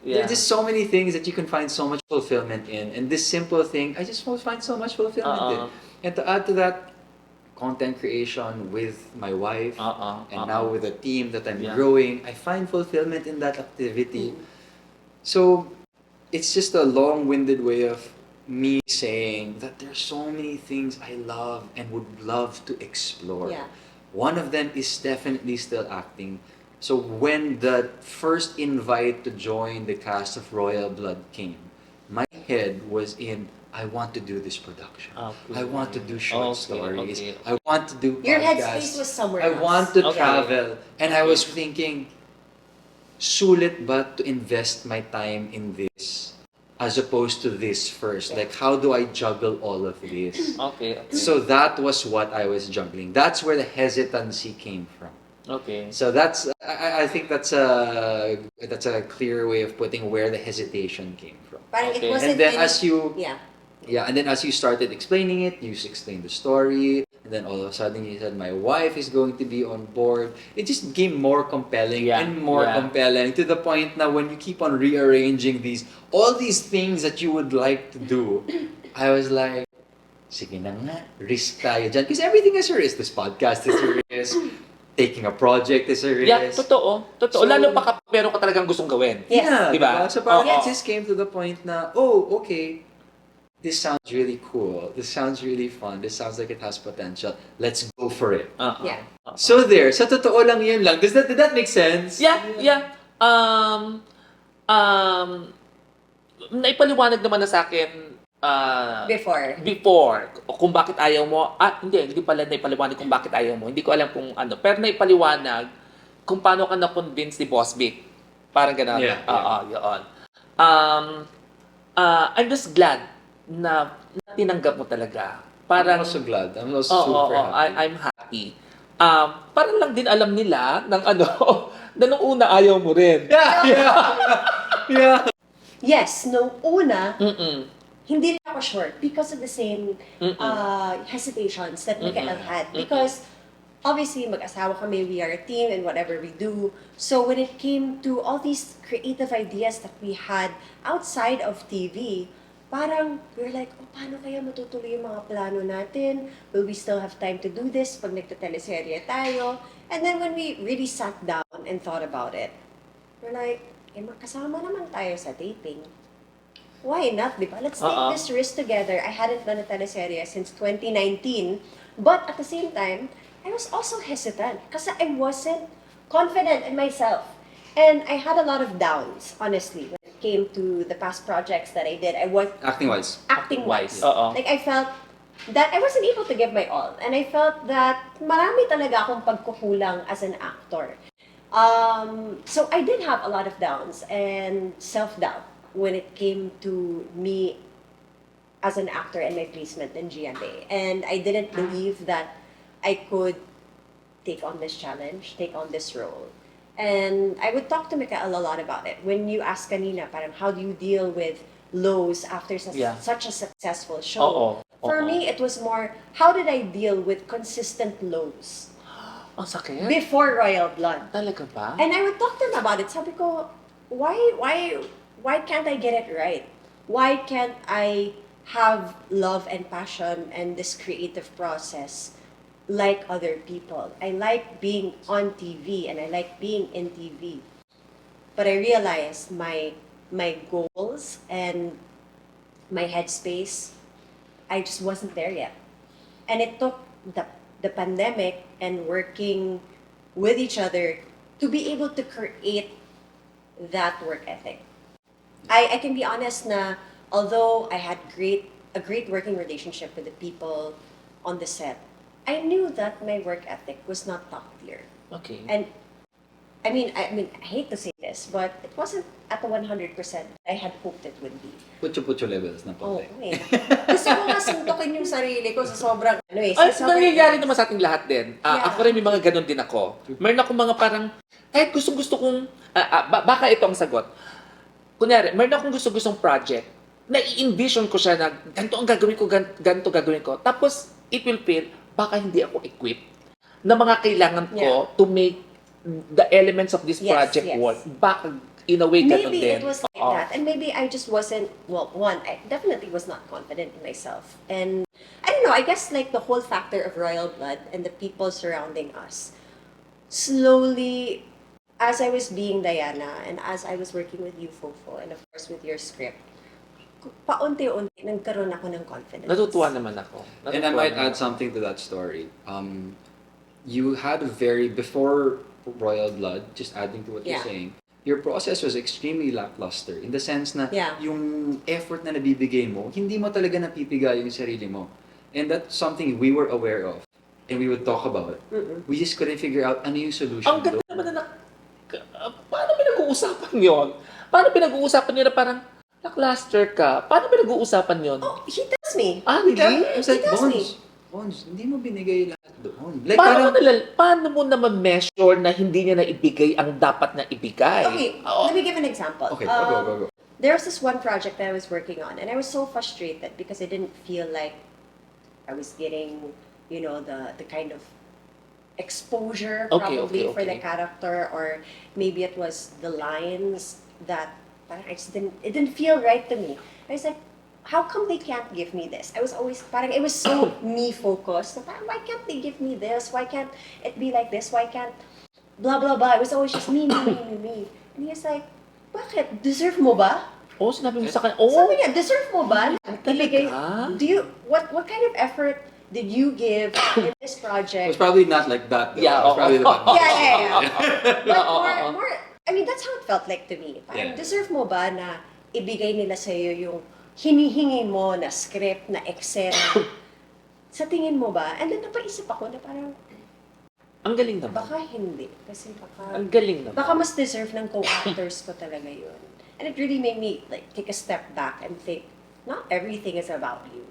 Yeah. There's just so many things that you can find so much fulfillment in. And this simple thing, I just find so much fulfillment in. And to add to that, content creation with my wife, and now with a team that I'm growing, I find fulfillment in that activity. So it's just a long-winded way of me saying that there's so many things I love and would love to explore. Yeah. One of them is definitely still acting. So when the first invite to join the cast of Royal Blood came, my head was in, I want to do this production. Okay. I want to do short stories. Okay. I want to do Your podcasts. headspace was somewhere I else. want to Okay. travel. And I was thinking, sulit ba to invest my time in this as opposed to this first? Like, how do I juggle all of this? Okay. So that was what I was juggling. That's where the hesitancy came from. Okay. So that's I think that's a clear way of putting where the hesitation came from. Parang Okay. it wasn't And then any- as you Yeah. and then as you started explaining it, you explained the story, and then all of a sudden you said my wife is going to be on board. It just became more compelling and more compelling to the point now when you keep on rearranging all these things that you would like to do, I was like, sige na nga, risk tayo dyan. Because everything is a risk. This podcast is a risk. Taking a project is a risk. Yeah, totoo. So- Lalo pa kapag meron ka talagang gustong gawin. Yes. Yeah, Diba? So parang Oo. it just came to the point na, oh, okay, this sounds really cool. This sounds really fun. This sounds like it has potential. Let's go for it. Yeah. So there, sa totoo lang yun lang. Did that make sense? Yeah. Naipaliwanag naman na sa akin before kung bakit ayaw mo. Hindi pala naipaliwanag kung bakit ayaw mo. Hindi ko alam kung ano. Pero naipaliwanag kung paano ka na-convince ni Boss Vic. Parang gano'n. Yeah. Yun. I'm just glad na tinanggap mo talaga. I'm also glad. I'm also super happy. I'm happy. Parang lang din alam nila ng ano, na nung una ayaw mo rin. Yeah. Yes, nung una, Mm-mm. hindi rin ako sure because of the same hesitations that Mikael had. Because obviously, mag-asawa kami, we are a team in whatever we do. So when it came to all these creative ideas that we had outside of TV, parang we're like, paano kaya matutuloy yung mga plano natin? Will we still have time to do this pag nagtateleserye tayo? And then when we really sat down and thought about it, we're like, magkasama naman tayo sa taping. Why not, di ba? Let's take this risk together. I hadn't done a teleserye since 2019. But at the same time, I was also hesitant kasi I wasn't confident in myself. And I had a lot of downs, honestly, when it came to the past projects that I did. I was Acting-wise. acting-wise. Oo. Like, I felt that I wasn't able to give my all. And I felt that marami talaga akong pagkukulang as an actor. So I did have a lot of downs and self-doubt when it came to me as an actor and my placement in GMA. And I didn't believe that I could take on this challenge, take on this role. And I would talk to Mikael a lot about it. When you ask kanina, parang how do you deal with lows after such a successful show? For me, it was more, how did I deal with consistent lows? Ang sakit? Before Royal Blood. Talaga ba? And I would talk to him about it. Sabi ko, why can't I get it right? Why can't I have love and passion and this creative process like other people? I like being on TV and I like being in TV. But I realized my goals and my headspace, I just wasn't there yet. And it took the pandemic and working with each other to be able to create that work ethic. I can be honest na although I had a great working relationship with the people on the set, I knew that my work ethic was not top tier. Okay. And I hate to say this, but it wasn't at the 100% I had hoped it would be. Putyo-putyo levels na Oh, konti. Gusto ko nga suntukin yung sarili ko sa sobrang Ay, sa sobrang nangyayari naman sa ating lahat din. Yeah. Ako rin may mga ganun din ako. Meron ako mga parang, kahit gusto kong, baka ito ang sagot. Kunyari, meron akong gusto-gustong project, na-i-envision ko siya na ganito ang gagawin ko, ganito gagawin ko. Tapos, it will feel, baka hindi ako equipped na mga kailangan ko to make the elements of this project work. Baka, in a way, ganun maybe din. it was like that. And maybe I just wasn't, well, one, I definitely was not confident in myself. And I don't know, I guess like the whole factor of royal blood and the people surrounding us, slowly, as I was being Diana and as I was working with you, Fofo, and of course with your script, paunti-unti nagkaroon ako ng confidence. Natutuwa naman ako. And I might add something to that story. You had before Royal Blood, just adding to what you're saying, your process was extremely lackluster in the sense na yung effort na nabibigay mo, hindi mo talaga napipiga yung sarili mo. And that's something we were aware of and we would talk about. We just couldn't figure out ano yung solution. Ang ganda naman na paano pinag-uusapan yun? Paano pinag-uusapan nyo na parang lackluster ka? Paano pinag-uusapan yun? Oh, he tells me. Really? I was like, He tells me. Bones, hindi mo binigay lahat doon. Like, Paano mo naman measure na hindi niya naibigay ang dapat na ibigay? Okay, let me give an example. Okay, go. There was this one project that I was working on, and I was so frustrated because I didn't feel like I was getting, the kind of exposure probably for the character, or maybe it was the lines that it didn't feel right to me. I was like, how come they can't give me this? I was always, it was so me-focused. Why can't they give me this? Why can't it be like this? Why can't blah, blah, blah? It was always just me. And he was like, bakit? Deserve mo ba? Oh, sinabi mo sa kanya, Sabi niya, deserve mo ba? Talaga? What kind of effort did you give in this project? It was probably not like that though. Yeah, It was probably the But more, that's how it felt like to me. Parang, deserve mo ba na ibigay nila sa'yo yung hinihingi mo na script, na eksena? Sa tingin mo ba? And then napaisip ako na parang, ang galing naman. baka hindi. Kasi Ang galing naman. baka mas deserve ng co-actors ko talaga yun. And it really made me take a step back and think, not everything is about you.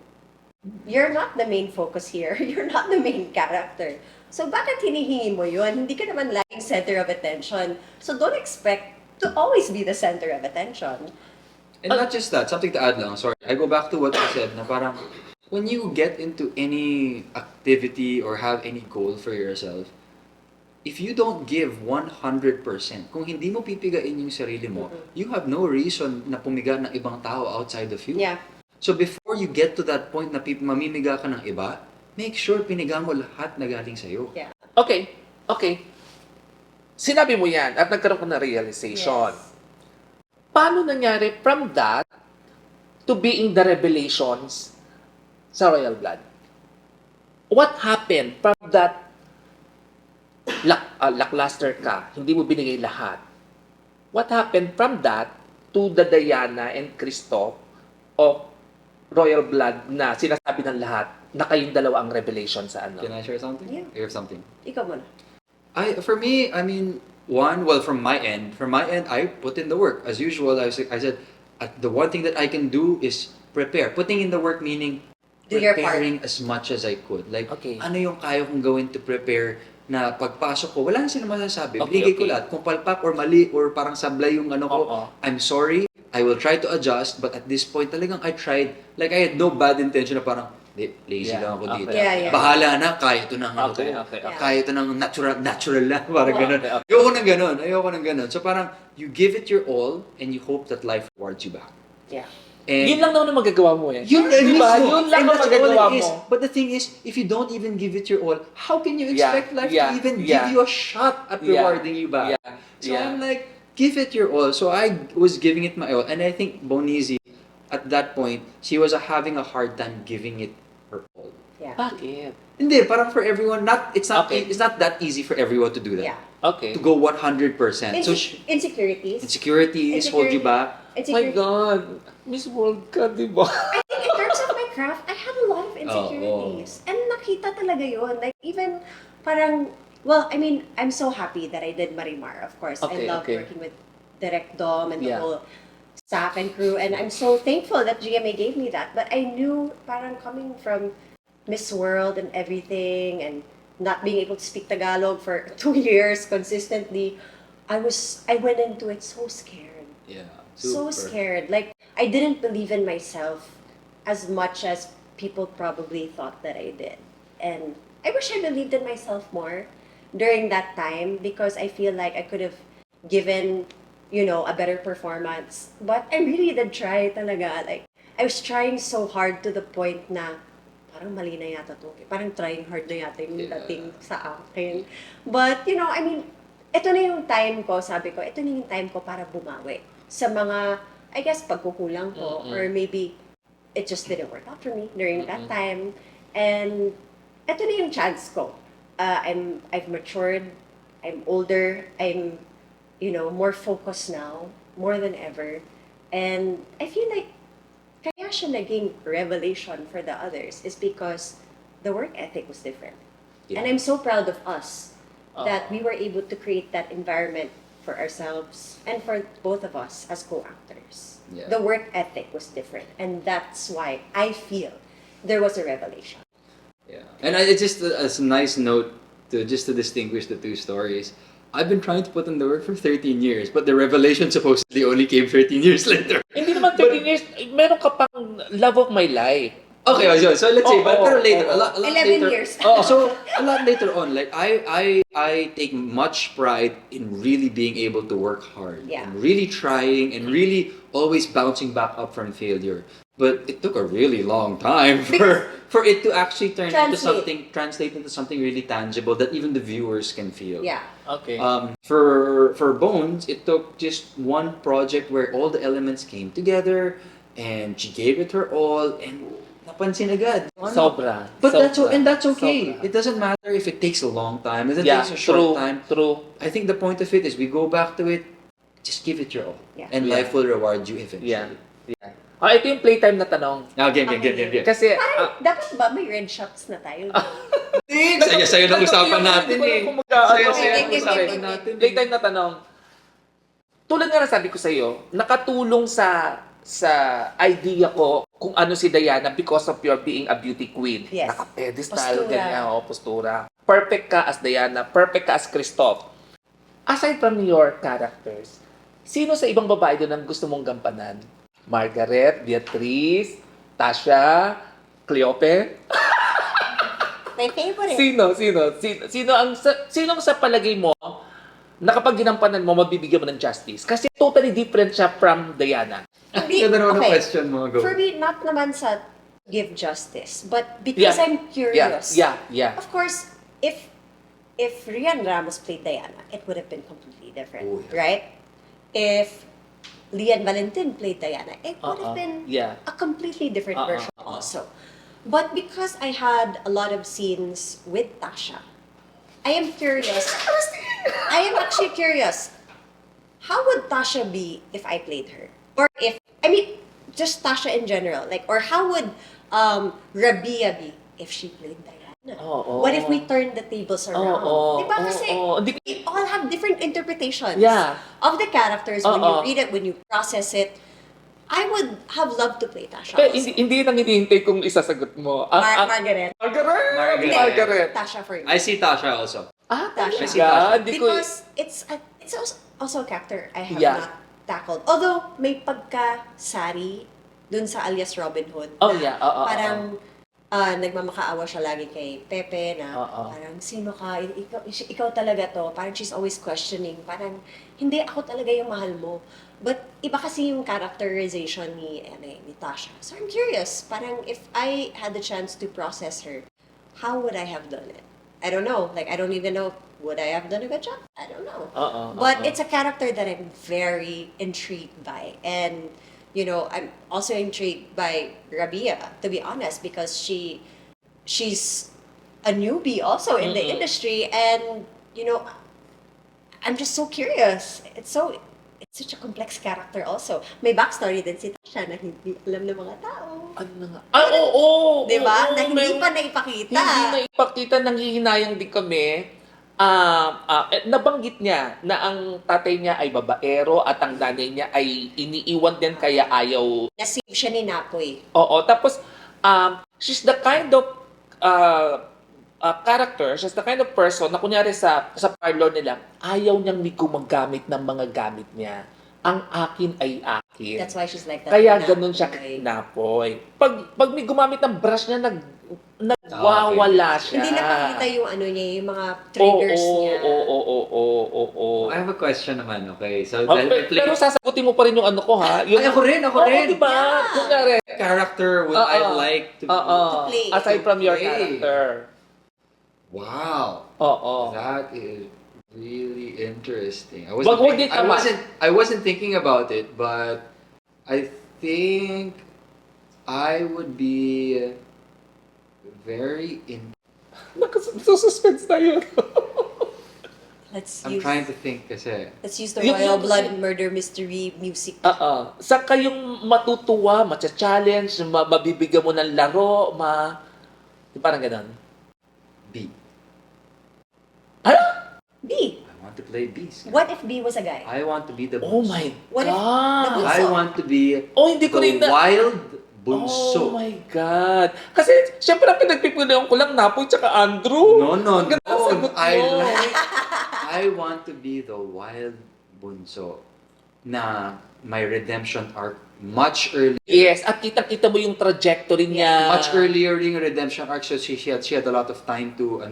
You're not the main focus here. You're not the main character. So bakit hinihingi mo yun? Hindi ka naman laging center of attention. So don't expect to always be the center of attention. And not just that, something to add lang, sorry. I go back to what you said na parang when you get into any activity or have any goal for yourself, if you don't give 100%, kung hindi mo pipigain yung sarili mo, you have no reason na pumiga ng ibang tao outside of you. Yeah. So before you get to that point na mamimiga ka ng iba, make sure piniga mo lahat na galing sa'yo. Yeah. Okay. Sinabi mo yan at nagkaroon ka ng realization. Yes. Paano nangyari from that to being the revelations sa Royal Blood? What happened from that lackluster ka, hindi mo binigay lahat? What happened from that to the Diana and Christoph of Royal Blood na sinasabi ng lahat na kayong dalawa ang revelation sa ano? Can I share something? Yeah. I have something. Ikaw muna. For me, from my end, I put in the work. As usual, I said, the one thing that I can do is prepare. Putting in the work meaning Do your part. preparing as much as I could. Like, Okay. ano yung kaya kong gawin to prepare na pagpasok ko, wala na sila masasabi. Binigay ko lahat. Kung palpak or mali or parang sablay yung ano ko, I'm sorry, I will try to adjust, but at this point talagang I tried. Like, I had no bad intention na parang, lazy lang ako dito. Yeah. Bahala na, kaya ito ng ano Okay. ko. Kaya ito ng natural lang. Parang ganun. Ayoko ng ganun. So parang, you give it your all and you hope that life rewards you back. Yeah. And Yun lang naman ang magagawa mo eh. Yun Diba? mismo. Yun lang And ang that's all magagawa it is. mo. But the thing is, if you don't even give it your all, how can you expect life to even give you a shot at rewarding you back? So I'm like, give it your all. So I was giving it my all. And I think Bonizi, at that point, she was having a hard time giving it her all. Yeah. Bakit? Hindi, parang for everyone, it's not that easy for everyone to do that. Yeah. Okay. To go 100%. So Insecurities. insecurities hold you back. My God. Miss World ka, di ba? I think in terms of my craft, I had a lot of insecurities. And nakita talaga yun. Like, even parang Well, I mean, I'm so happy that I did Marimar. Of course, I Okay, love okay. working with Direct Dom and the Yeah. whole staff and crew, and I'm so thankful that GMA gave me that. But I knew, parang coming from Miss World and everything, and not being able to speak Tagalog for 2 years consistently, I went into it so scared. Yeah. So scared. Like, I didn't believe in myself as much as people probably thought that I did. And I wish I believed in myself more during that time because I feel like I could have given, a better performance. But I really did try talaga. Like, I was trying so hard to the point na parang mali na yata to. Parang trying hard na yata yung Yeah. dating sa akin. But, I mean, ito na yung time ko, sabi ko, ito na yung time ko para bumawi sa mga, I guess, pagkukulang ko, Mm-mm. or maybe it just didn't work out for me during that time. And ito na yung chance ko. I've matured, I'm older, I'm, more focused now, more than ever. And I feel like kaya siya naging revelation for the others is because the work ethic was different. Yeah. And I'm so proud of us that Oo. we were able to create that environment for ourselves and for both of us as co-actors. Yeah. The work ethic was different, and that's why I feel there was a revelation. Yeah. And it's just as a nice note to distinguish the two stories. I've been trying to put in the work for 13 years, but the revelation supposedly only came 13 years later. Hindi naman 13 years, meron ka pang love of my life. Okay, so let's say, but Oo, pero later, oo. a lot 11 later. years. Oh, so a lot later on, like I take much pride in really being able to work hard Yeah. and really trying and really always bouncing back up from failure. But it took a really long time for it to actually translate into something really tangible that even the viewers can feel. Yeah. Okay. For Bones, it took just one project where all the elements came together, and she gave it her all, and napansin agad. Sobra. But Sobra. that's okay. Sobra. It doesn't matter if it takes a long time, if it Yeah, takes a short true, time. true. I think the point of it is we go back to it, just give it your all. Yeah. And Yeah. life will reward you eventually. Yeah. Yeah. Ito yung playtime na tanong. Game. Kasi, Parang, dapat ba may red shots na tayo? Sa'yo na usapan natin eh. Sa'yo Game, na game, usapan game. natin. playtime na tanong. Tulad nga na sabi ko sa iyo, nakatulong sa idea ko kung ano si Diana because of your being a beauty queen. Yes. Naka-pedestal, Postura. ganyan, postura. Perfect ka as Diana, perfect ka as Christoph. Aside from your characters, sino sa ibang babae doon ang gusto mong gampanan? Margaret, Beatrice, Tasha, Cleope? My favorite. Sino ang sa palagay mo na kapag ginampanan mo, mabibigyan mo ng justice? Kasi totally different siya from Diana. Hindi, Ganda naman ang okay. question mo. Go. For me, not naman sa give justice, but because Yeah. I'm curious. Yeah. Of course, if Rian Ramos played Diana, it would have been completely different, Oh, yeah. right? If Lian Valentin played Diana, it would have been Yeah. a completely different version Uh-uh. also. But because I had a lot of scenes with Tasha, I am curious. I am actually curious. How would Tasha be if I played her? Or just Tasha in general. Like, or how would Rabia be if she played Diana? Oo. What if we turn the tables around? Oo. Diba? Kasi Hindi- we all have different interpretations Yeah. of the characters when you Oo. read it, when you process it. I would have loved to play Tasha Pero also. hindi nang hinihintay kung isasagot mo. Margaret. Margaret! Hindi, Margaret! Tasha for me. I see Tasha also. Tasha. I see Tasha. Hindi ko... Because it's also a character I have Yeah. not tackled. Although, may pagka-sari dun sa alias Robin Hood. Oh, na yeah. Oo. Parang nagmamakaawa siya lagi kay Pepe na Oo. parang sino ka? Ikaw talaga to. Parang she's always questioning. Parang hindi ako talaga yung mahal mo. But iba kasi yung characterization ni Tasha. So I'm curious. Parang if I had the chance to process her, how would I have done it? I don't know. Like, I don't even know. Would I have done a good job? I don't know. But it's a character that I'm very intrigued by. And, I'm also intrigued by Rabia, to be honest, because she's a newbie also in the industry. And, I'm just so curious. It's such a complex character also. May backstory din si Tasha na hindi alam ng mga tao. Ano na nga? Oo! Diba? Oo, Na hindi may- pa naipakita. Hindi na ipakita, nanghihinayang din kami. nabanggit niya na ang tatay niya ay babaero at ang nanay niya ay iniiwan din kaya ayaw. Nasave siya ni Napoy. Oo, tapos she's the kind of character, she's the kind of person na kunyari sa parlor nila, ayaw niyang may gumagamit ng mga gamit niya. Ang akin ay akin. That's why she's like that. Kaya na ganun siya Napoy. Napoy. Pag may gumamit ng brush niya, nagwawala siya. Hindi nakakita yung ano niya, yung mga triggers niya. Oo. I have a question naman, okay? So, Pero sasagutin mo pa rin yung ano ko, ha? Yung, ako rin. Oo, diba? Yeah. Kunyari, Character would I like to play. aside from your play. character. Wow. Oo. That is really interesting. I wasn't thinking about it, but I think I would be very in. Nakasuspense tayo. I'm trying to think kasi. Let's use the Royal Blood Murder Mystery music. Saan kayong matutuwa, matcha-challenge, mabibigyan mo ng laro, parang ganun. B. Ano? B. I want to play bees. What if B was a guy? I want to be the Oh bunso. my What if God! the I want to be Hindi ko rin the wild bunso. Oh my God! Kasi, syempre, ang pinagpipilihan ko lang Napoy tsaka Andrew. No. Ang ganda ng sagot mo. I want to be the wild bunso na my redemption arc much earlier. Yes, at kita-kita mo yung trajectory niya. Much earlier yung redemption arc, so she had a lot of time to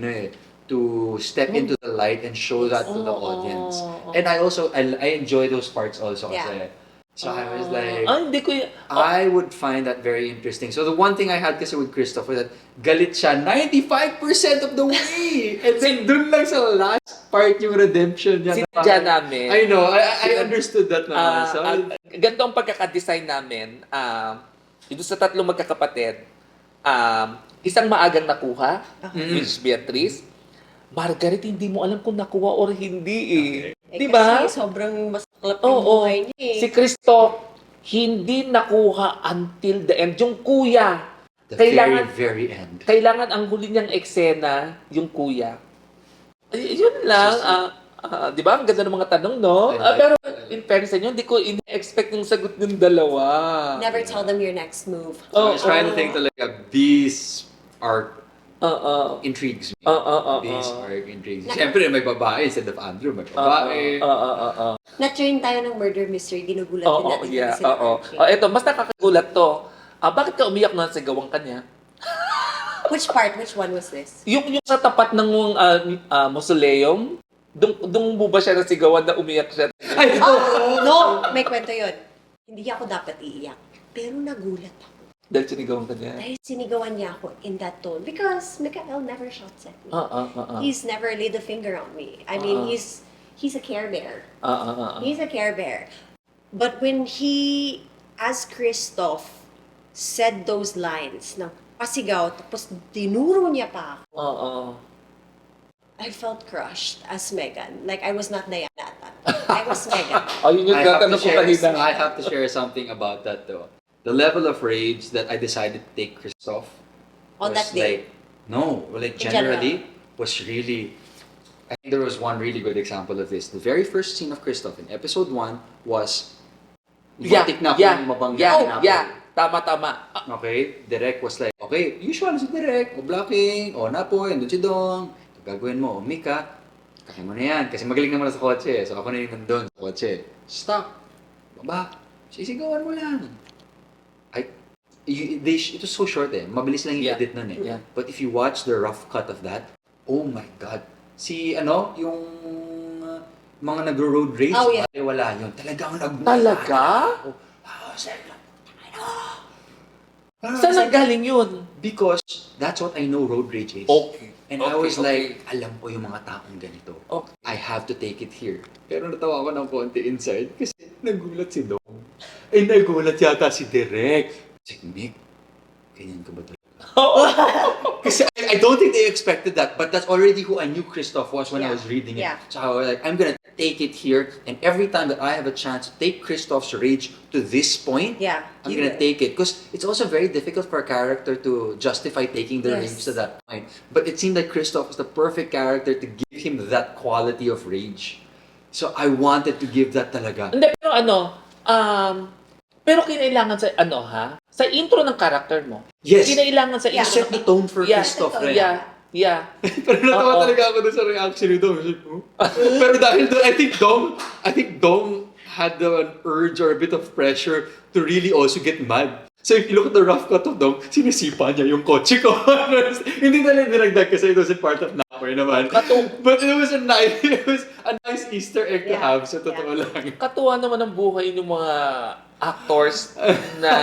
to step into the light and show that to the audience. And I enjoy those parts also. Yeah. Kasi, so I was like, Hindi ko yun. I would find that very interesting. So the one thing I had kasi with Christopher that galit siya 95% of the way. And then dun lang sa last part yung redemption niya. Sinadya namin. I know, I understood that naman. So, Ganito ang pagkakadesign namin. Ito sa tatlong magkakapatid, isang maagang nakuha, which is Beatrice. Margaret, hindi mo alam kung nakuha or hindi Eh, Di ba? Kasi sobrang masaklap yung buhay niya eh. Si Christoph, hindi nakuha until the end. Yung kuya, the kailangan, very end. kailangan ang huli niyang eksena, yung kuya. Yun lang. Di ba? Ang ganda ng mga tanong, no? Pero in fairness sa inyo, hindi ko in-expect yung sagot ng dalawa. Never tell them your next move. I was trying to think talaga, these are intrigues me. These are intrigues. Siyempre, may babae instead of Andrew, may babae. Na-train tayo ng murder mystery, ginugulat din natin. Yeah, sila Archie. Eto, mas nakakagulat to. Bakit ka umiyak na sa gawang kanya? Which part? Which one was this? Yung sa tapat ng mausoleum, dung mo ba siya nasigawan na umiyak siya? Ay, No! May kwento yun. Hindi ako dapat iiyak. Pero nagulat ako. Dahil sinigawan ka niya? Dahil sinigawan niya ako in that tone. Because Mikael never shouts at me. He's never laid a finger on me. I mean, he's a Care Bear. He's a Care Bear. But when he, as Christoph, said those lines na pasigaw, tapos dinuro niya pa ako, I felt crushed as Megan. Like, I was not Diana at that point. I was Megan. Yun yung tatanong ko kanina. I have to share something about that though. The level of rage that I decided to take Christoph On was that day? generally was really. I think there was one really good example of this. The very first scene of Christoph in episode 1 was batik na akong mabangga na ako. Tama. Okay, Direk was like, okay, usual si Direk, o blocking, o Napoy, andun si Dong, ito gagawin mo, o Mika, kaya mo na yan, kasi magaling naman sa kotse, so ako na yung nandun sa kotse. Stop! Baba! Sisigawan mo lang. It was so short mabilis lang yung edit nun Yeah. But if you watch the rough cut of that, oh my God. Yung mga nagro-road race, wala yun. Talagang Talaga? Saan nanggaling yun? Because that's what I know road rage is. Okay. And I was like, alam ko yung mga taong ganito. Okay. I have to take it here. Pero natawa ako ng konti inside kasi nagulat si Dong. Nagulat yata si Direk. Si Mick, ganyan ka ba talaga? Kasi I don't think they expected that, but that's already who I knew Christoph was when I Yeah. was reading it. Yeah. So I was like, I'm gonna take it here, and every time that I have a chance to take Christoph's rage to this point, Yeah, I'm you gonna will. take it. Because it's also very difficult for a character to justify taking the Yes. rage to that point. But it seemed like Christoph was the perfect character to give him that quality of rage. So I wanted to give that talaga. Hindi, pero pero kinailangan sa sa intro ng character mo. Yes. Kinailangan sa Yeah. You intro set the tone for Yeah. Christoph, Set the tone, right? Yeah. Pero natawa Oo. talaga ako dun sa reaction ni Dom. Pero dahil doon, I think Dom had an urge or a bit of pressure to really also get mad. So if you look at the rough cut of Dom, sinisipa niya yung kotse ko. Hindi na lang dinagdag kasi it was a part of Napper naman. But it was a nice Easter egg to Yeah. have, so totoo lang. Katuwa naman ang buhay ng mga actors na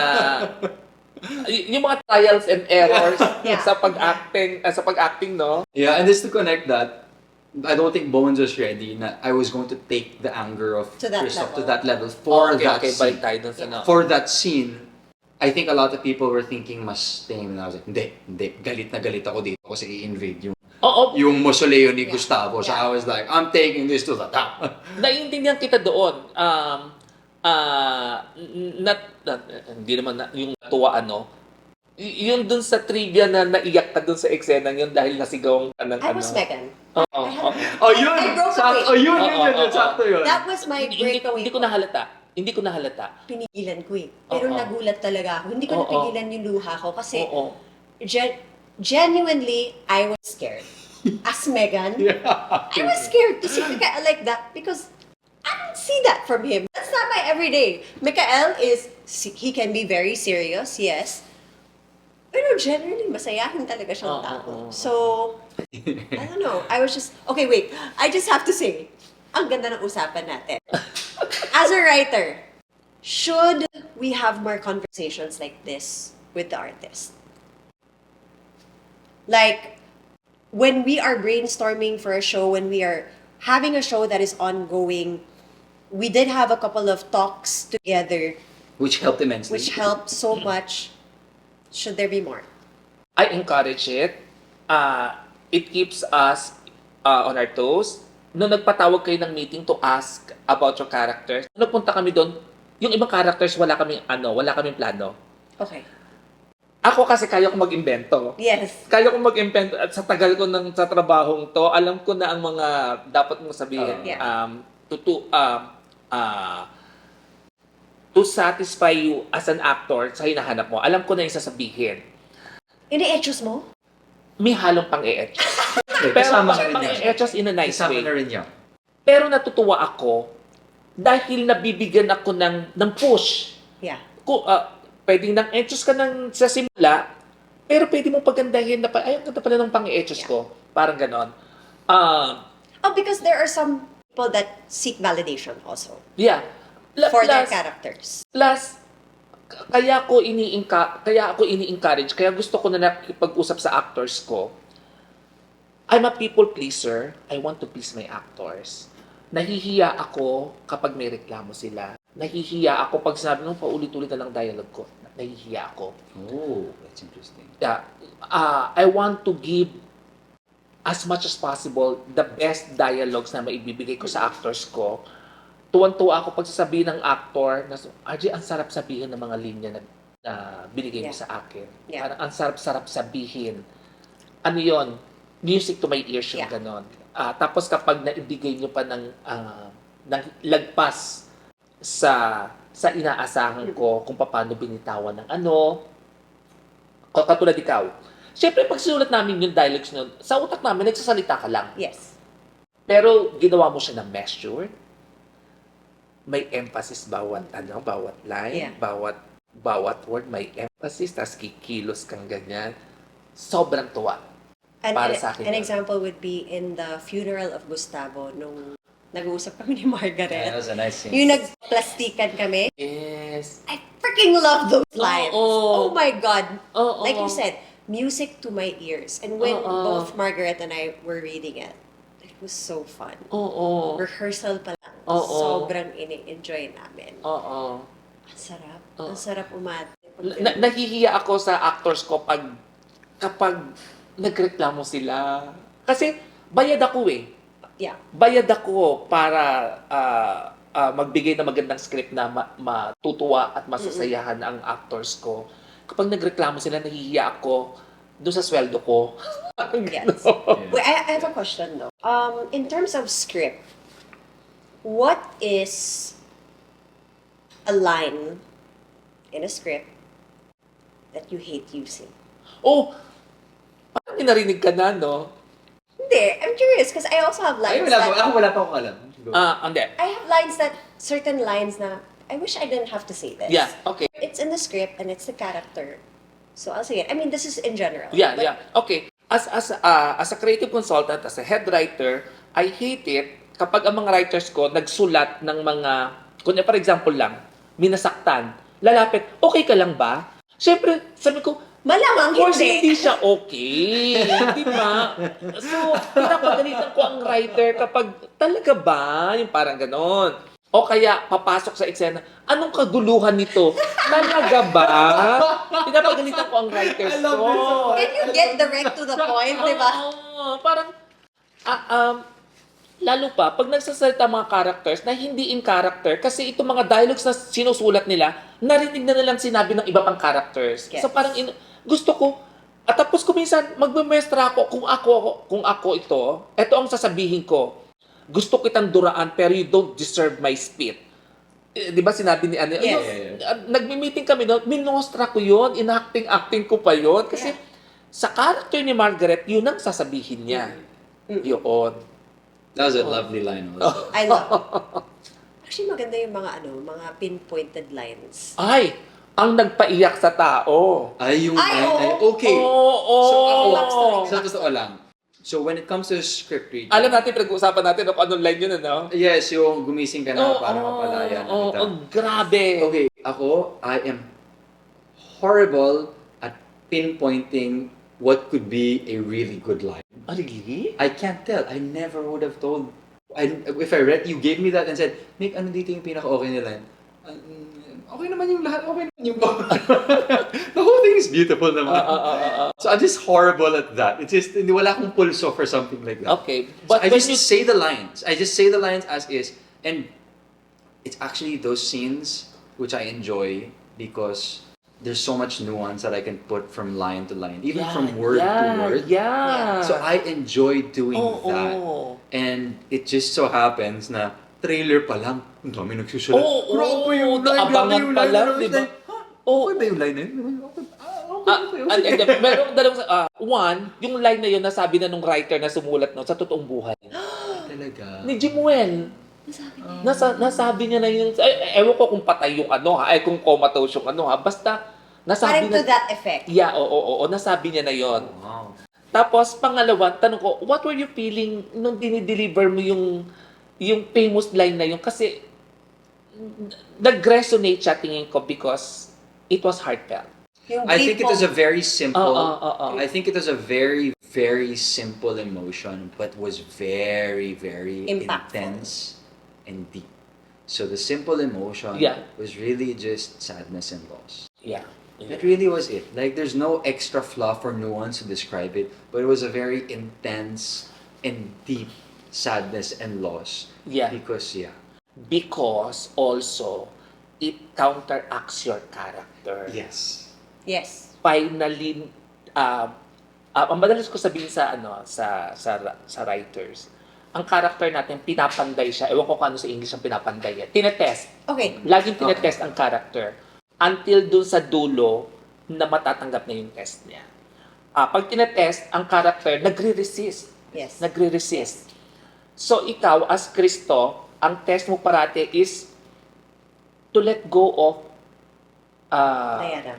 yung mga trials and errors Yeah. sa pag-acting, no? Yeah, and just to connect that, I don't think Bones was ready na I was going to take the anger of To that Christoph to level. that level for that Okay, balik scene. tayo dun sa For that scene, I think a lot of people were thinking mas tame, and I was like, hindi, galit na galit ako dito kasi i-invade yung mausoleo ni Yeah. Gustavo. So Yeah. I was like, I'm taking this to the top. Naiintindihan kita doon. Hindi naman yung natuwa, yun dun sa trivia na naiyak ka dun sa eksena yun dahil nasigaw ka ng I was Megan. Oo. Oh, yun! I broke Sakto, away. yun, Oo. sakto yun. That was my breakaway. Hindi ko nahalata. Pinigilan ko eh. Pero Oo. nagulat talaga ako. Hindi ko Oo. napigilan yung luha ko kasi Oo. genuinely, I was scared. As Megan, I was scared to see Mikael like that because I don't see that from him. That's not my everyday. Mikael he can be very serious, yes. Pero generally, masayahin talaga siyang Oo, tao. oo. So, I don't know. I was just, okay, wait. I just have to say, ang ganda ng usapan natin. As a writer, should we have more conversations like this with the artist? Like, when we are brainstorming for a show, when we are having a show that is ongoing, we did have a couple of talks together, Which helped immensely. which helped so much. Should there be more? I encourage it. It keeps us on our toes. Nung nagpatawag kayo ng meeting to ask about your characters, nung nagpunta kami doon, yung ibang characters wala kaming plano. Okay. Ako kasi kaya ko mag-imbento. Yes. Kaya ko mag-imbento at sa tagal ko sa trabahong to, alam ko na ang mga dapat mong sabihin. Yeah. To satisfy you as an actor sa hinahanap mo, alam ko na yung sasabihin. Ini-etchos mo? May halong pang-e-etch. Pero kasama na rin niya. pang-e-etch in a nice Kasama way. na rin niya. Pero natutuwa ako dahil nabibigyan ako ng push. Yeah. Pwedeng nang etchos ka sa simula, pero pwede mong pagandahin na ay, ang ganda pala ng pang-etchos ko. Parang ganon. Because there are some people that seek validation also Yeah. for their characters. Plus, kaya ako ini-encourage, kaya gusto ko na nakipag-usap sa actors ko. I'm a people pleaser. I want to please my actors. Nahihiya ako kapag may reklamo sila. Nahihiya ako pag sinabi nung paulit-ulit na lang dialogue ko. Nahihiya ako. Oh, that's interesting. Yeah. I want to give as much as possible the best dialogues na maibibigay ko sa actors ko. Tuwan-tuwa ako pag sasabihin ng actor na, RJ, ang sarap sabihin ng mga linya na binigay mo sa akin. Yeah. Parang ang sarap-sarap sabihin. Ano yon? Music to my ears yung ganon. Tapos kapag naibigay nyo pa ng lagpas sa inaasahan ko kung paano binitawan ng katulad ikaw. Siyempre, pag sinulat namin yung dialogues nun, sa utak namin, nagsasalita ka lang. Yes. Pero ginawa mo siya ng measured. May emphasis bawat line, Yeah. bawat word may emphasis, tas kikilos kang ganyan. Sobrang tuwa. Para sa akin An yun. example would be in the funeral of Gustavo nung nag-uusap kami ni Margaret. Yeah, that was a nice scene. Yung nagplastikan kami. Yes. I freaking love those lines. Oo. Oh my God. Oo. Like you said, music to my ears. And when Oo. both Margaret and I were reading it, it was so fun. Oo. Rehearsal pa lang. Oo. Sobrang ini-enjoy namin. Oo. Ang sarap. Oo. Ang sarap umati. Nahihiya ako sa actors ko pag kapag nagreklamo sila. Kasi bayad ako eh. Yeah. Bayad ako para magbigay ng magandang script na matutuwa at masasayahan ang actors ko. Kapag nagreklamo sila, nahihiya ako doon sa sweldo ko. Yes. Wait, I have a question though. In terms of script, what is a line in a script that you hate using? Oh, parang may narinig ka na, no? Hindi, I'm curious because I also have Ay, lines wala pa akong alam. Hindi. I have lines that, certain lines na, I wish I didn't have to say this. Yeah, okay. It's in the script and it's the character. So I'll say it. I mean, this is in general. Yeah, but yeah. Okay. As a creative consultant, as a head writer, I hate it kapag ang mga writers ko nagsulat ng mga, kunya for example lang, minasaktan, lalapit, okay ka lang ba? Siyempre, sabi ko, Malamang of course, hindi. hindi siya okay. Di ba? So, pinapagalitan ko ang writer kapag talaga ba? Yung parang ganon. O kaya, papasok sa eksena, anong kaguluhan nito? Talaga ba? Pinapagalitan ko ang writers ko. Can you get direct to the point, di ba? Oo, parang, lalo pa, pag nagsasalita mga characters na hindi in character, kasi itong mga dialogues na sinusulat nila, narinig na nilang sinabi ng iba pang characters. Yes. So parang, gusto ko, at tapos ko minsan, magmemestra ako, kung ako ito ang sasabihin ko. Gusto kitang duraan, pero you don't deserve my spit. Di ba sinabi ni ano? Yes. Nagmi-meeting kami noon, minostra ko yun, inacting ko pa yun. Kasi sa character ni Margaret, yun ang sasabihin niya. Yun. That was a lovely line also. I love it. Actually, maganda yung mga pinpointed lines. Ay, ang nagpaiyak sa tao. Ay, yung Ay, line, oo. okay. Oo. So ako, Backstory. sa totoo lang. So when it comes to script reading, Alam natin, pinag-uusapan natin kung anong line yun, ano? yes, yung gumising ka na para mapalaya na kita. Grabe. Okay, ako, I am horrible at pinpointing what could be a really good line. Really? I can't tell. I never would have told. If I read, you gave me that and said, Nick, ano dito yung pinaka-okay na line? Okay naman yung lahat. Okay naman yung the whole thing is beautiful naman. So I'm just horrible at that. It's just, hindi wala akong pulso for something like that. Okay. But But I when just you... say the lines. I just say the lines as is. And it's actually those scenes which I enjoy because there's so much nuance that I can put from line to line, even from word to word. Yeah. So I enjoy doing that. And it just so happens na trailer pa lang, ang dami nagsusulat. Grabe yung line, abangan pa lang, di ba? Okay ba yung line na yun? Okay. Meron dalawang one, yung line na yun nasabi na nung writer na sumulat no sa totoong buhay. Talaga. Ni Jimuel. Nasabi niya na yun. Ewan ko kung patay yung kung comatose yung basta nasabi Parang to that effect. Yeah, oo, nasabi niya na yon. Wow. Tapos pangalawa, tanong ko, what were you feeling nung dinideliver mo yung famous line na yun? Kasi nag-resonate siya tingin ko because it was heartfelt. I think it was a very simple. I I think it was a very, very simple emotion, but was very, very Impactful. intense and deep. So the simple emotion was really just sadness and loss. Yeah. That really was it. Like there's no extra fluff or nuance to describe it, but it was a very intense and deep sadness and loss. Yeah. Because also it counteracts your character. Yes. Yes. Finally, ang madalas ko sabihin sa writers, ang character natin pinapanday siya. Ewan ko kung ano sa English ang pinapanday. Tinetest. Okay. Laging tinetest ang character until dun sa dulo na matatanggap na yung test niya. Pag tinetest, ang character nagre-resist. Yes. Nagre-resist. So ikaw as Kristo, ang test mo parati is to let go of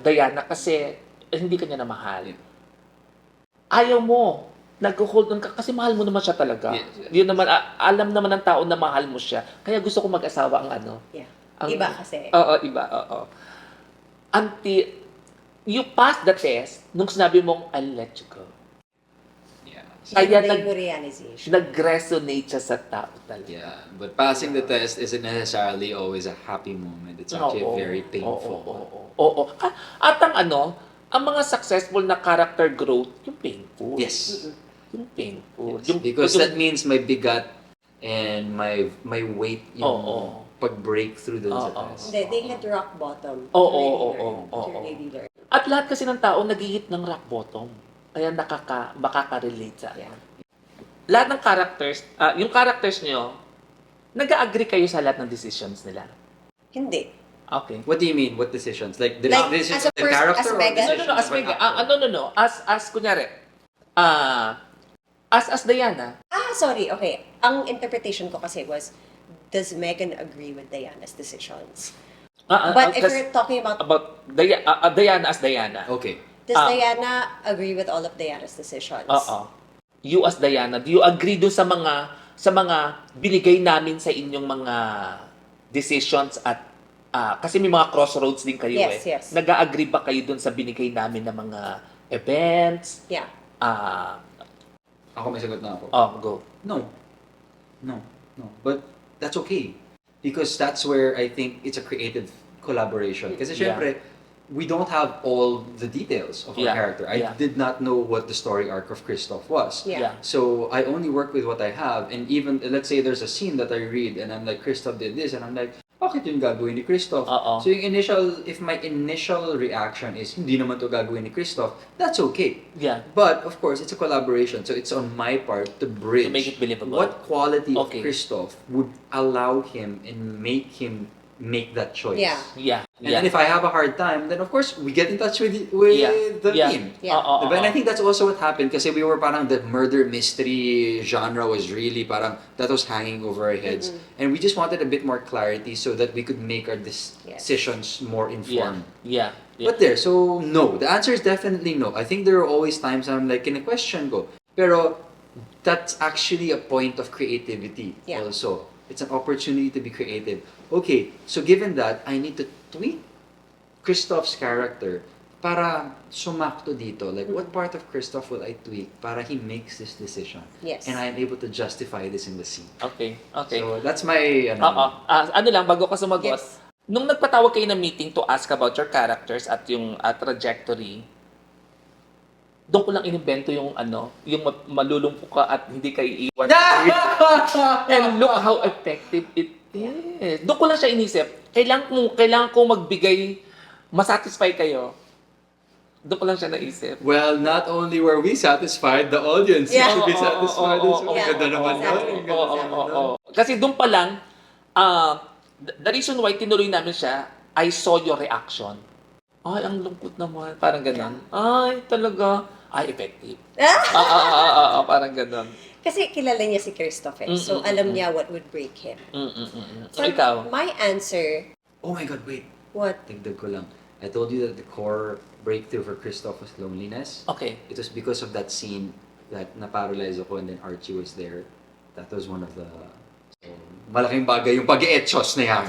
Diana kasi hindi ka niya na mahal. Ayaw mo. Nag-hold on ka kasi mahal mo naman siya talaga. Yes. Yun naman, alam naman ng tao na mahal mo siya. Kaya gusto ko mag-asawa ang Yeah. ang, Iba kasi. Oo, iba. Oo. Until you pass the test, nung sinabi mong, I'll let you go. Yeah. Kaya Yun na yung realization. nag-resonate siya sa tao talaga. Yeah. But passing the test isn't necessarily always a happy moment. It's actually a very painful one. Oo. At ang ang mga successful na character growth, yung painful. Yes. Yung painful. Yes. Because that means my bigat and my weight yung pag-break through dun sa test. They hit rock bottom. Oo. To really learn. At lahat kasi ng tao nag-hit ng rock bottom. Kaya makaka-relate sa akin. Lahat ng characters, yung characters nyo, nag-agree kayo sa lahat ng decisions nila? Hindi. Okay. What do you mean? What decisions? Like the Like, decisions as a of the person, character as or Megan? decisions As of an Megan. actor? As kunyari, as Diana. Sorry. Okay. Ang interpretation ko kasi was, does Megan agree with Diana's decisions? But if you're talking about Diana as Diana. Okay. does Diana agree with all of Diana's decisions? You as Diana, do you agree dun sa mga binigay namin sa inyong mga decisions at kasi may mga crossroads din kayo Yes, eh. yes. Nag-agree ba kayo dun sa binigay namin na mga events? Yeah. Ako may sagot na ako. Go. No. But that's okay. Because that's where I think it's a creative collaboration. Kasi syempre, we don't have all the details of our character. I did not know what the story arc of Christoph was. Yeah. So I only work with what I have. And even, let's say there's a scene that I read and I'm like, Christoph did this. And I'm like, bakit yung gagawin ni Christoph? So yung if my initial reaction is, hindi naman to gagawin ni Christoph, that's okay. Yeah. But of course, it's a collaboration. So it's on my part to bridge To make it believable. what quality of Christoph would allow him and make him make that choice. Yeah. And then if I have a hard time, then of course we get in touch with the team. Yeah. Diba? And I think that's also what happened kasi we were parang the murder mystery genre was really parang that was hanging over our heads. And we just wanted a bit more clarity so that we could make our decisions more informed. Yeah. But so no. The answer is definitely no. I think there are always times I'm like, kine-question ko. Pero that's actually a point of creativity also. It's an opportunity to be creative. Okay, so given that, I need to tweak Christoph's character para sumakto dito. Like, what part of Christoph will I tweak para he makes this decision? Yes. And I'm able to justify this in the scene. Okay. So, that's my... ano lang, bago ka sumagot. Yes. Nung nagpatawag kayo ng meeting to ask about your characters at yung trajectory, doon ko lang inimbento yung yung malulumpo ka at hindi ka iiwan. And look how effective it is. Doon ko lang siya inisip. Kailangan ko magbigay, masatisfy kayo. Doon ko lang siya naisip. Well, not only were we satisfied, the audience should be satisfied as well. Ganda naman Exactly. Kasi doon pa lang, the reason why tinuloy namin siya, I saw your reaction. Ay, ang lungkot naman. Parang ganun. Ay, talaga. Ay, effective. Parang ganun. Kasi kilala niya si Christoph so alam niya what would break him. So, ikaw? My answer... Oh my God, wait. What? Dagdag ko lang. I told you that the core breakthrough for Christoph was loneliness. Okay. It was because of that scene that na-paralyze ako and then Archie was there. That was one of the... So, malaking bagay yung pag-etchos na yan.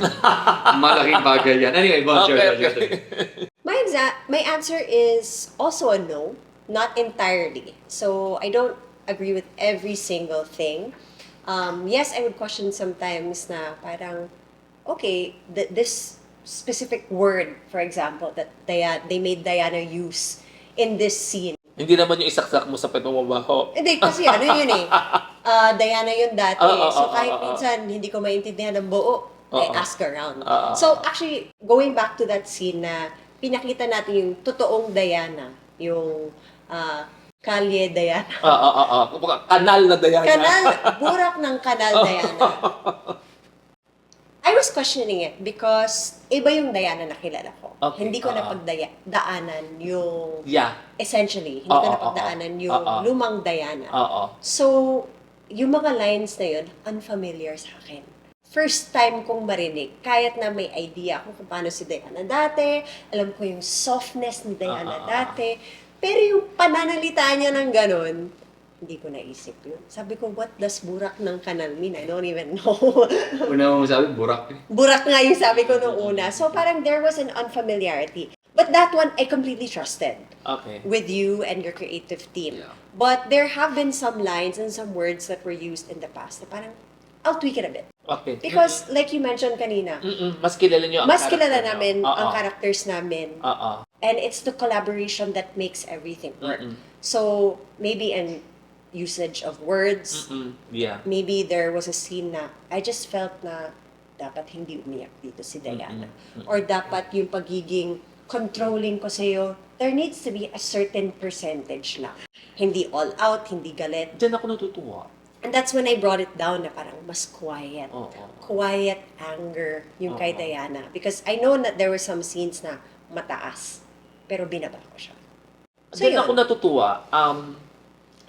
Malaking bagay yan. Anyway, Okay. My answer is also a no, not entirely. So I don't agree with every single thing. Yes, I would question sometimes na parang, okay, this specific word, for example, that they made Diana use in this scene. Hindi naman yung isaksak mo sa patumabaho. Hindi, kasi yun eh. Diana yun dati. So kahit minsan hindi ko maintindihan ng buo, I ask around. So actually, going back to that scene na pinakita natin yung totoong Diana, yung Kalye Diana. Kanal na Diana. Burak ng kanal Diana. I was questioning it because iba yung Diana na kilala ko. Okay. Hindi ko napagdaanan yung... Essentially, hindi ko napagdaanan yung lumang Diana. So, yung mga lines na yun, unfamiliar sa akin. First time kong marinig, kahit na may idea ako kung paano si Diana dati, alam ko yung softness ni Diana dati, pero yung pananalita niya ng ganon, hindi ko naisip yun. Sabi ko, what does burak ng kanal mean? I don't even know. Una mo sabi, burak. Burak nga yung sabi ko nung una. So parang there was an unfamiliarity. But that one, I completely trusted. Okay. With you and your creative team. Yeah. But there have been some lines and some words that were used in the past na parang, I'll tweak it a bit. Okay. Because like you mentioned kanina, Mas kilala niyo ang mas kilala character namin niyo. ang Oo. characters namin. Oo. And it's the collaboration that makes everything work. So, maybe an usage of words, Yeah. maybe there was a scene na I just felt na dapat hindi umiyak dito si Diana. Or dapat yung pagiging controlling ko sa'yo, there needs to be a certain percentage lang. Hindi all out, hindi galit. Diyan ako natutuwa. And that's when I brought it down na parang mas quiet. Oo. Quiet anger yung kay Oo. Diana. Because I know that there were some scenes na mataas. Pero binaba ko siya. So Diyan yun. ako natutuwa.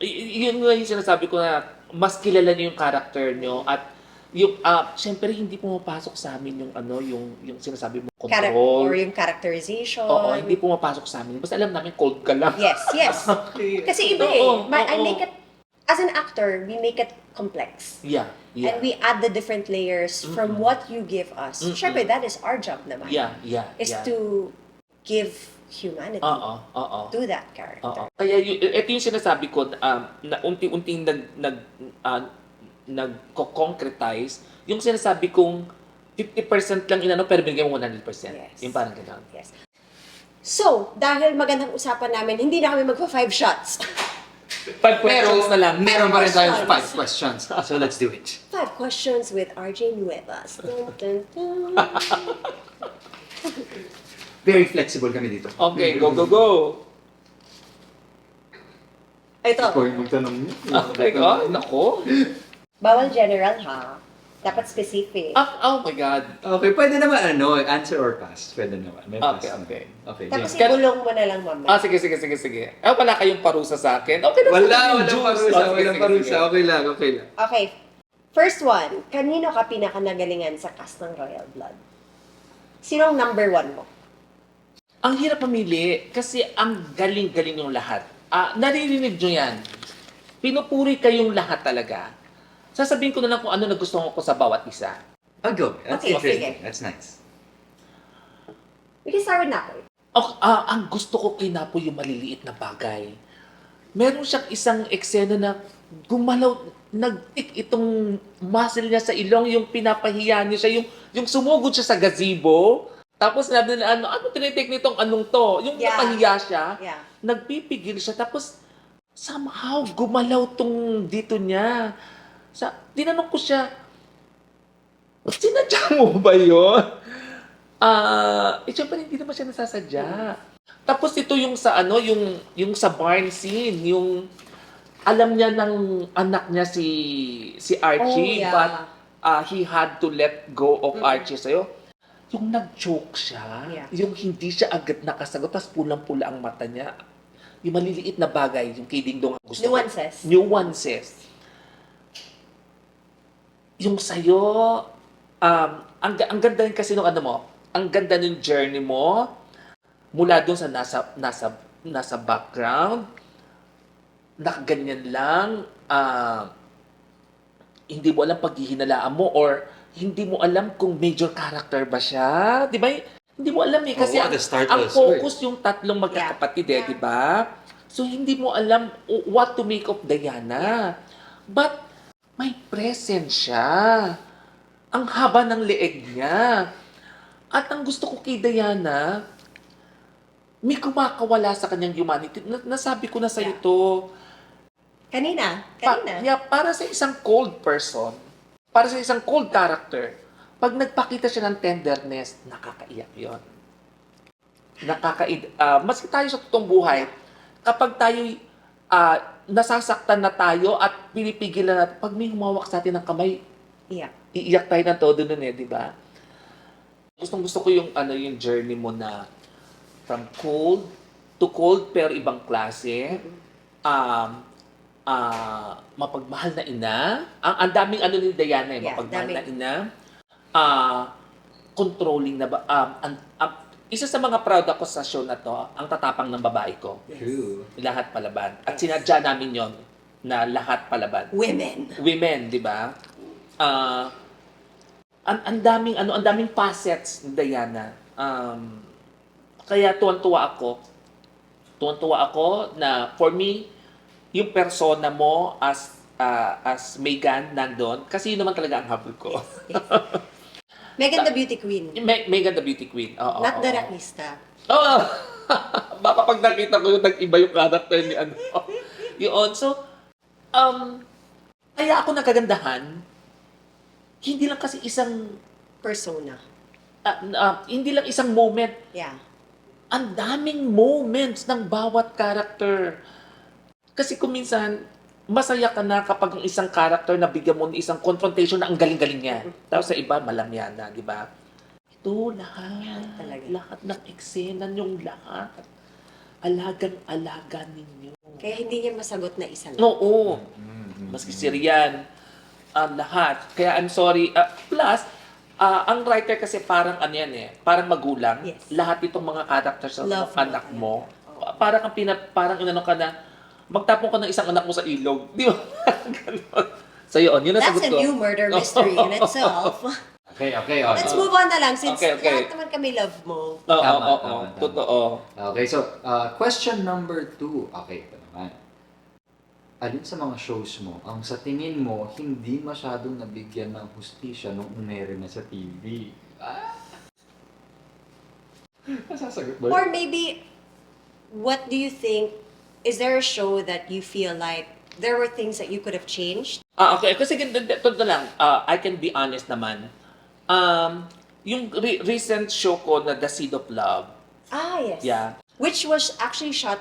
Yun nga yung sinasabi ko na mas kilala niyo yung character niyo at yung syempre hindi pumapasok sa amin yung yung sinasabi mo Or control. yung characterization. Oo, hindi pumapasok sa amin. Basta alam namin cold ka lang. Yes, yes. Okay. Kasi iba eh. Oo, I oo. make it, as an actor, we make it complex. Yeah, yeah. And we add the different layers from what you give us. Syempre, that is our job naman. Yeah, yeah, Is yeah. to give humanity Oo. to that character. Oo. Kaya ito yung sinasabi ko na unti-unting nagko-concretize yung sinasabi kong 50% lang inano pero binigyan mo 100%. Yes. Yung parang gano'n. Yes. So, dahil magandang usapan namin, hindi na kami magpa-5 shots. 5 questions na lang. Meron pa rin tayong Questions. 5 questions. So let's do it. 5 questions with RJ Nuevas. Dun, dun, dun. Very flexible kami dito. Okay, go. Ito, Ikaw yung magtanong niyo. Okay, nako. bawal general ha. Dapat specific. Oh my God. Okay, pwede naman answer or pass. Pwede naman. May pass Okay, naman. okay. Okay, Tapos James. ibulong mo na lang mamaya. Sige. Wala kayong parusa sa akin. Okay na. Walang Juice. parusa, Sige. walang parusa. Okay lang. Okay. First one, kanino ka pinakanagalingan sa cast ng Royal Blood? Sino ang number 1 mo? Ang hirap mamili kasi ang galing-galing yung lahat. Naririnig nyo yan. Pinupuri kayong lahat talaga. Sasabihin ko na lang kung ano nagustuhan ko sa bawat isa. I'll go. That's Okay, interesting. sige. That's nice. We can start with Napoy. Ang gusto ko kay Napo yung maliliit na bagay. Meron siyang isang eksena na gumalaw, nagtik itong muscle niya sa ilong, yung pinapahiya niya siya, yung sumugod siya sa gazebo. Tapos sabi nila, ano tinitik nitong anong to? Yung Yeah. napahiya siya, Yeah. nagpipigil siya. Tapos somehow gumalaw tong dito niya. Tinanong ko siya, sinadya mo ba yun? Siyempre hindi naman siya nasasadya. Tapos ito yung sa yung sa barn scene, yung alam niya ng anak niya si Archie, Oh, yeah. but he had to let go of Archie sa'yo. Yung nag-joke siya, Yeah. yung hindi siya agad nakasagot, tapos pulang-pula ang mata niya. Yung maliliit na bagay, yung kay Ding Dong ang gusto ko. Nuances. Yung sa'yo, ang ganda rin kasi nung ang ganda ng journey mo, mula doon sa nasa background, nakaganyan lang, hindi mo alam paghihinalaan mo or hindi mo alam kung major character ba siya. Di ba? Hindi mo alam eh. Kasi at the start ang also, focus yung tatlong magkakapatid Yeah. di ba? So, hindi mo alam what to make of Diana. But, may presence siya. Ang haba ng leeg niya. At ang gusto ko kay Diana, may kumakawala sa kanyang humanity. Nasabi ko na sa Yeah. ito. Kanina. Para sa isang cold person, para sa isang cold character, pag nagpakita siya ng tenderness, nakakaiyak yon. Maski tayo sa totoong buhay, kapag tayo nasasaktan na tayo at pinipigilan natin, pag may humawak sa atin ng kamay, Yeah. iiyak tayo ng todo nun di ba? Gustong-gusto ko yung journey mo na from cold to cold pero ibang klase. Mapagmahal na ina. Ang daming ni Diana Yeah, mapagmahal na daming. ina. Controlling na ba isa sa mga proud ako sa show na to, ang tatapang ng babae ko. True. Lahat palaban. At sinadya namin yon na lahat palaban. Women, di ba? Ang daming facets ni Diana. Kaya tuwan-tuwa ako na for me, yung persona mo as as Megan nandun. Kasi yun naman talaga ang habol ko. Yes. Megan the Beauty Queen. Megan the Beauty Queen. Oo, Not oo, the oo. Rakista. Oo. Baka pag nakita ko yung nag-iba yung character ni ano. Yun. So, kaya ako nakagandahan, hindi lang kasi isang, Persona. hindi lang isang moment. Yeah. Ang daming moments ng bawat character. Kasi kung minsan, masaya ka na kapag yung isang character na bigyan mo ng isang confrontation na ang galing-galing niya. Tapos sa iba, malamyan na, di ba? Ito, lahat. Talaga. Lahat ng eksena yung lahat. Alagang-alaga ninyo. Kaya hindi niya masagot na isa lang. Oo. Maski si Rian, lahat. Kaya I'm sorry. Plus, ang writer kasi parang ano yan parang magulang. Yes. Lahat itong mga characters ng Love anak mo. mo. Parang parang inano ka na, magtapon ka ng isang anak mo sa ilog. Di ba? Ganon. So yun ang That's sagot a ko. new murder mystery in itself. Okay. Let's move on na lang since Okay. lahat naman kami love mo. Oo, Tama, oo, tama, tama. totoo. Okay, so question number 2. Okay, ito naman. Alin sa mga shows mo, ang sa tingin mo, hindi masyadong nabigyan ng hustisya nung umere na sa TV? Masasagot ba? Or maybe, what do you think, is there a show that you feel like there were things that you could have changed? Okay. Kasi ito na lang, I can be honest naman. Yung recent show ko na The Seed of Love, Yes. yeah, Which was actually shot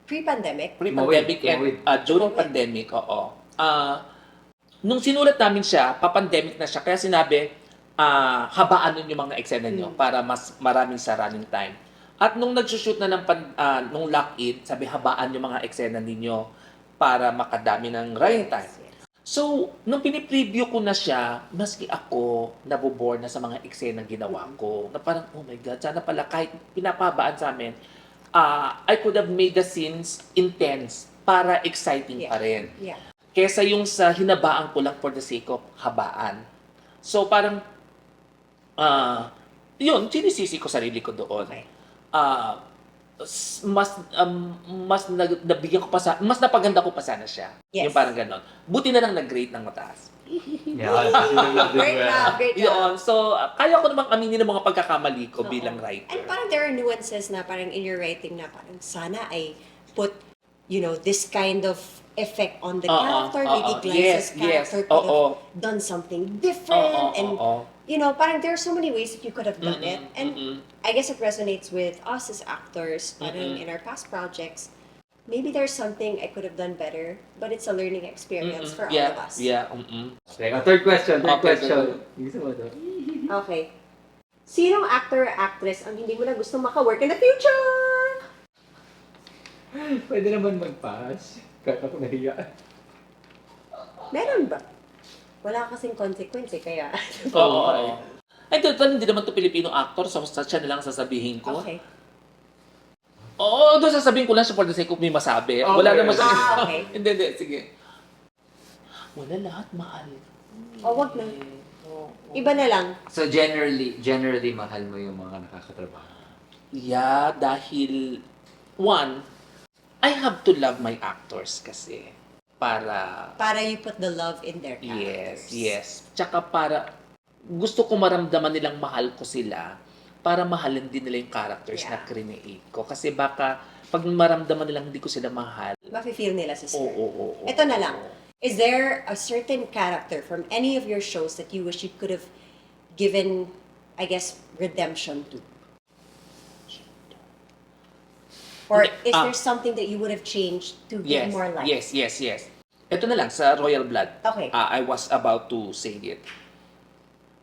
pre-pandemic. pre-pandemic and during Mawid. pandemic, oo. Nung sinulat namin siya, pa-pandemic na siya, kaya sinabi, habaan nun yung mga eksena nyo para mas maraming sa running time. At nung nag-shoot na nung lock-in, sabi, habaan yung mga eksena ninyo para makadami ng running time. Yes. So, nung pinipreview ko na siya, maski ako nabobore na sa mga eksena ginawa ko. Na parang, oh my God, sana pala kahit pinapabaan sa amin, I could have made the scenes intense para exciting pa rin. Yeah. Kesa yung sa hinabaan ko lang for the sake of habaan. So, parang, yun, sinisisi ko sarili ko doon. Okay. Nabigyan ko pa mas napaganda ko pa sana siya. Yes. Yung parang ganon. Buti na lang nag-grade ng mataas. Yeah, Great job, great job. Yun. So, kaya ko namang aminin ng mga pagkakamali ko Oo. bilang writer. And parang there are nuances na parang in your writing na parang sana I put, this kind of effect on the character. Maybe Glance's character could have done something different. And, parang there are so many ways that you could have done it. And I guess it resonates with us as actors, parang in our past projects. Maybe there's something I could have done better, but it's a learning experience for all of us. Yeah. Okay, third question. Okay, Gusto mo to? Okay. Sinong actor or actress ang hindi mo na gusto maka-work in the future? Pwede naman mag-pass. Kahit ako nahiya. Meron ba? Wala kasing consequence kaya. Oo. Ay, total, hindi naman to Pilipino actor, so siya na lang sasabihin ko. Okay. Oo, doon sasabihin ko lang siya for the sake of may masabi. Okay. Wala naman siya. Okay. Hindi, sige. Wala lahat, mahal. Wag na. Oo. Iba na lang. So generally mahal mo yung mga nakakatrabaho. Yeah, dahil, one, I have to love my actors kasi. Para you put the love in their characters. Yes. Tsaka gusto ko maramdaman nilang mahal ko sila para mahalin din nila yung characters na create ko. Kasi baka pag maramdaman nilang hindi ko sila mahal, Mafe-feel nila sa script. oo. Ito na lang. Is there a certain character from any of your shows that you wish you could have given, I guess, redemption to? Or is there something that you would have changed to give more life? Yes. Ito na lang, sa Royal Blood. Okay. I was about to say it.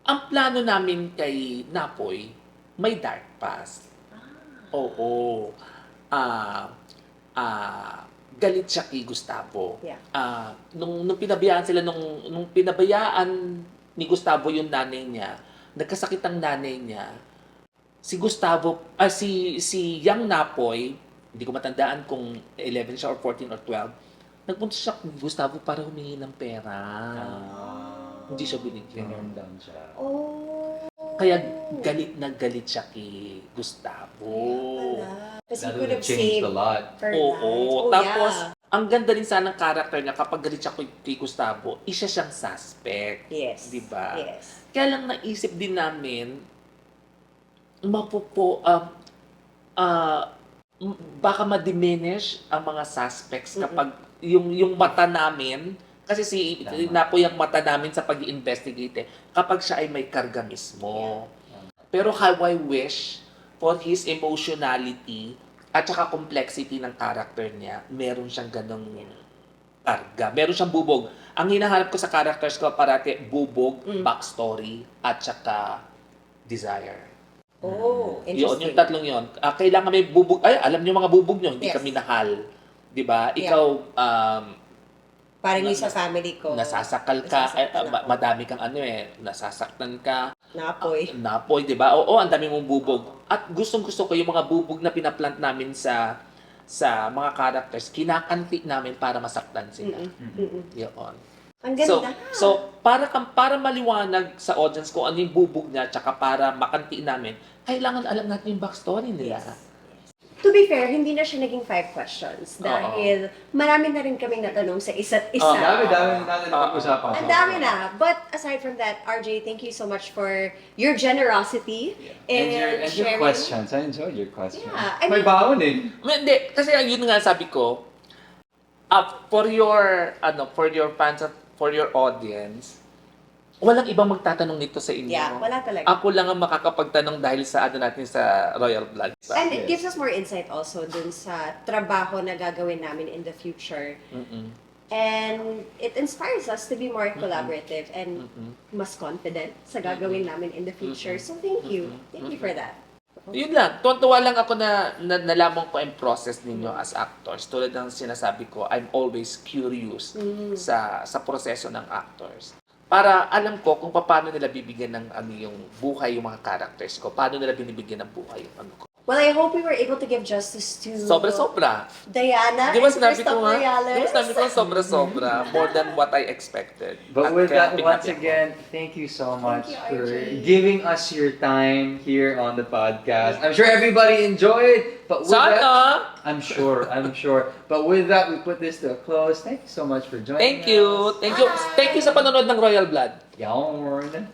Ang plano namin kay Napoy, may dark past. Oo. Galit siya kay Gustavo. Yeah. Nung pinabayaan sila, nung pinabayaan ni Gustavo yung nanay niya, nagkasakit ang nanay niya, si Gustavo, si Young Napoy, hindi ko matandaan kung 11 siya or 14 or 12, nagpunta siya kay Gustavo para humingi ng pera. Hindi siya binigyan. Tinurn down siya. Oh. Kaya galit na galit siya kay Gustavo. Wala. Kasi That you could would have have changed saved a lot. her Oo. life. Oh, Tapos, yeah. ang ganda rin sana ng character niya kapag galit siya kay Gustavo, isa siyang suspect. Yes. Di ba? Yes. Kaya lang naisip din namin, baka ma-diminish ang mga suspects kapag yung mata namin, kasi si Napoy ang mata namin sa pag-investigate kapag siya ay may karga mismo. Pero how I wish for his emotionality at saka complexity ng character niya, meron siyang ganong karga. Meron siyang bubog. Ang hinahanap ko sa characters ko parati, bubog, backstory, at saka desire. Oh, Yun, interesting. yung tatlong yun. Kailangan may bubog. Ay, alam niyo mga bubog niyo, hindi Yes. kami nahal. 'Di ba? Yeah. Ikaw, Parang yung sa family ko. nasasakal ka, Nasasaktan ako. madami kang nasasaktan ka, Napoy. napoy, 'di ba? Oo, ang dami mong bubog. At gustong-gusto ko yung mga bubog na pinaplant namin sa mga characters, kinakanti namin para masaktan sila. Yun. Ang ganda. So para maliwanag sa audience kung ano yung bubog niya, tsaka para makanti namin, kailangan alam natin yung backstory nila. To be fair, hindi na siya naging 5 questions dahil marami na rin kaming natanong sa isa't isa. Dami natin na pag-usapan. Ang dami na. But aside from that, RJ, thank you so much for your generosity And your sharing. questions. I enjoyed your questions. Yeah, I May mean- baon eh. Hindi, kasi yun nga sabi ko, for your fans at for your audience, walang ibang magtatanong nito sa inyo. Yeah, wala talaga. Ako lang ang makakapagtanong dahil sa natin sa Royal Blood. And it Yes. gives us more insight also dun sa trabaho na gagawin namin in the future. And it inspires us to be more collaborative and mas confident sa gagawin namin in the future. So thank you. Thank you for that. Yun lang. Tuwan-tuwa lang ako na nalaman ko ang process ninyo as actors. Tulad ng sinasabi ko, I'm always curious sa proseso ng actors. Para alam ko kung paano nila bibigyan ng yung buhay yung mga characters ko. Paano nila binibigyan ng buhay yung ko. Well, I hope we were able to give justice to Sobra-sobra. Diana Di ba and sinabi ko Christopher nga? Di ba Yales. sinabi ko sobra-sobra? More than what I expected. But At with kaya that, once happy ako. again, thank you so much you, for RJ. giving us your time here on the podcast. I'm sure everybody enjoyed, but with that, Sana! I'm sure. But with that, we put this to a close. Thank you so much for joining Thank you. us. Thank you. Thank you sa panonood ng Royal Blood. Yarn.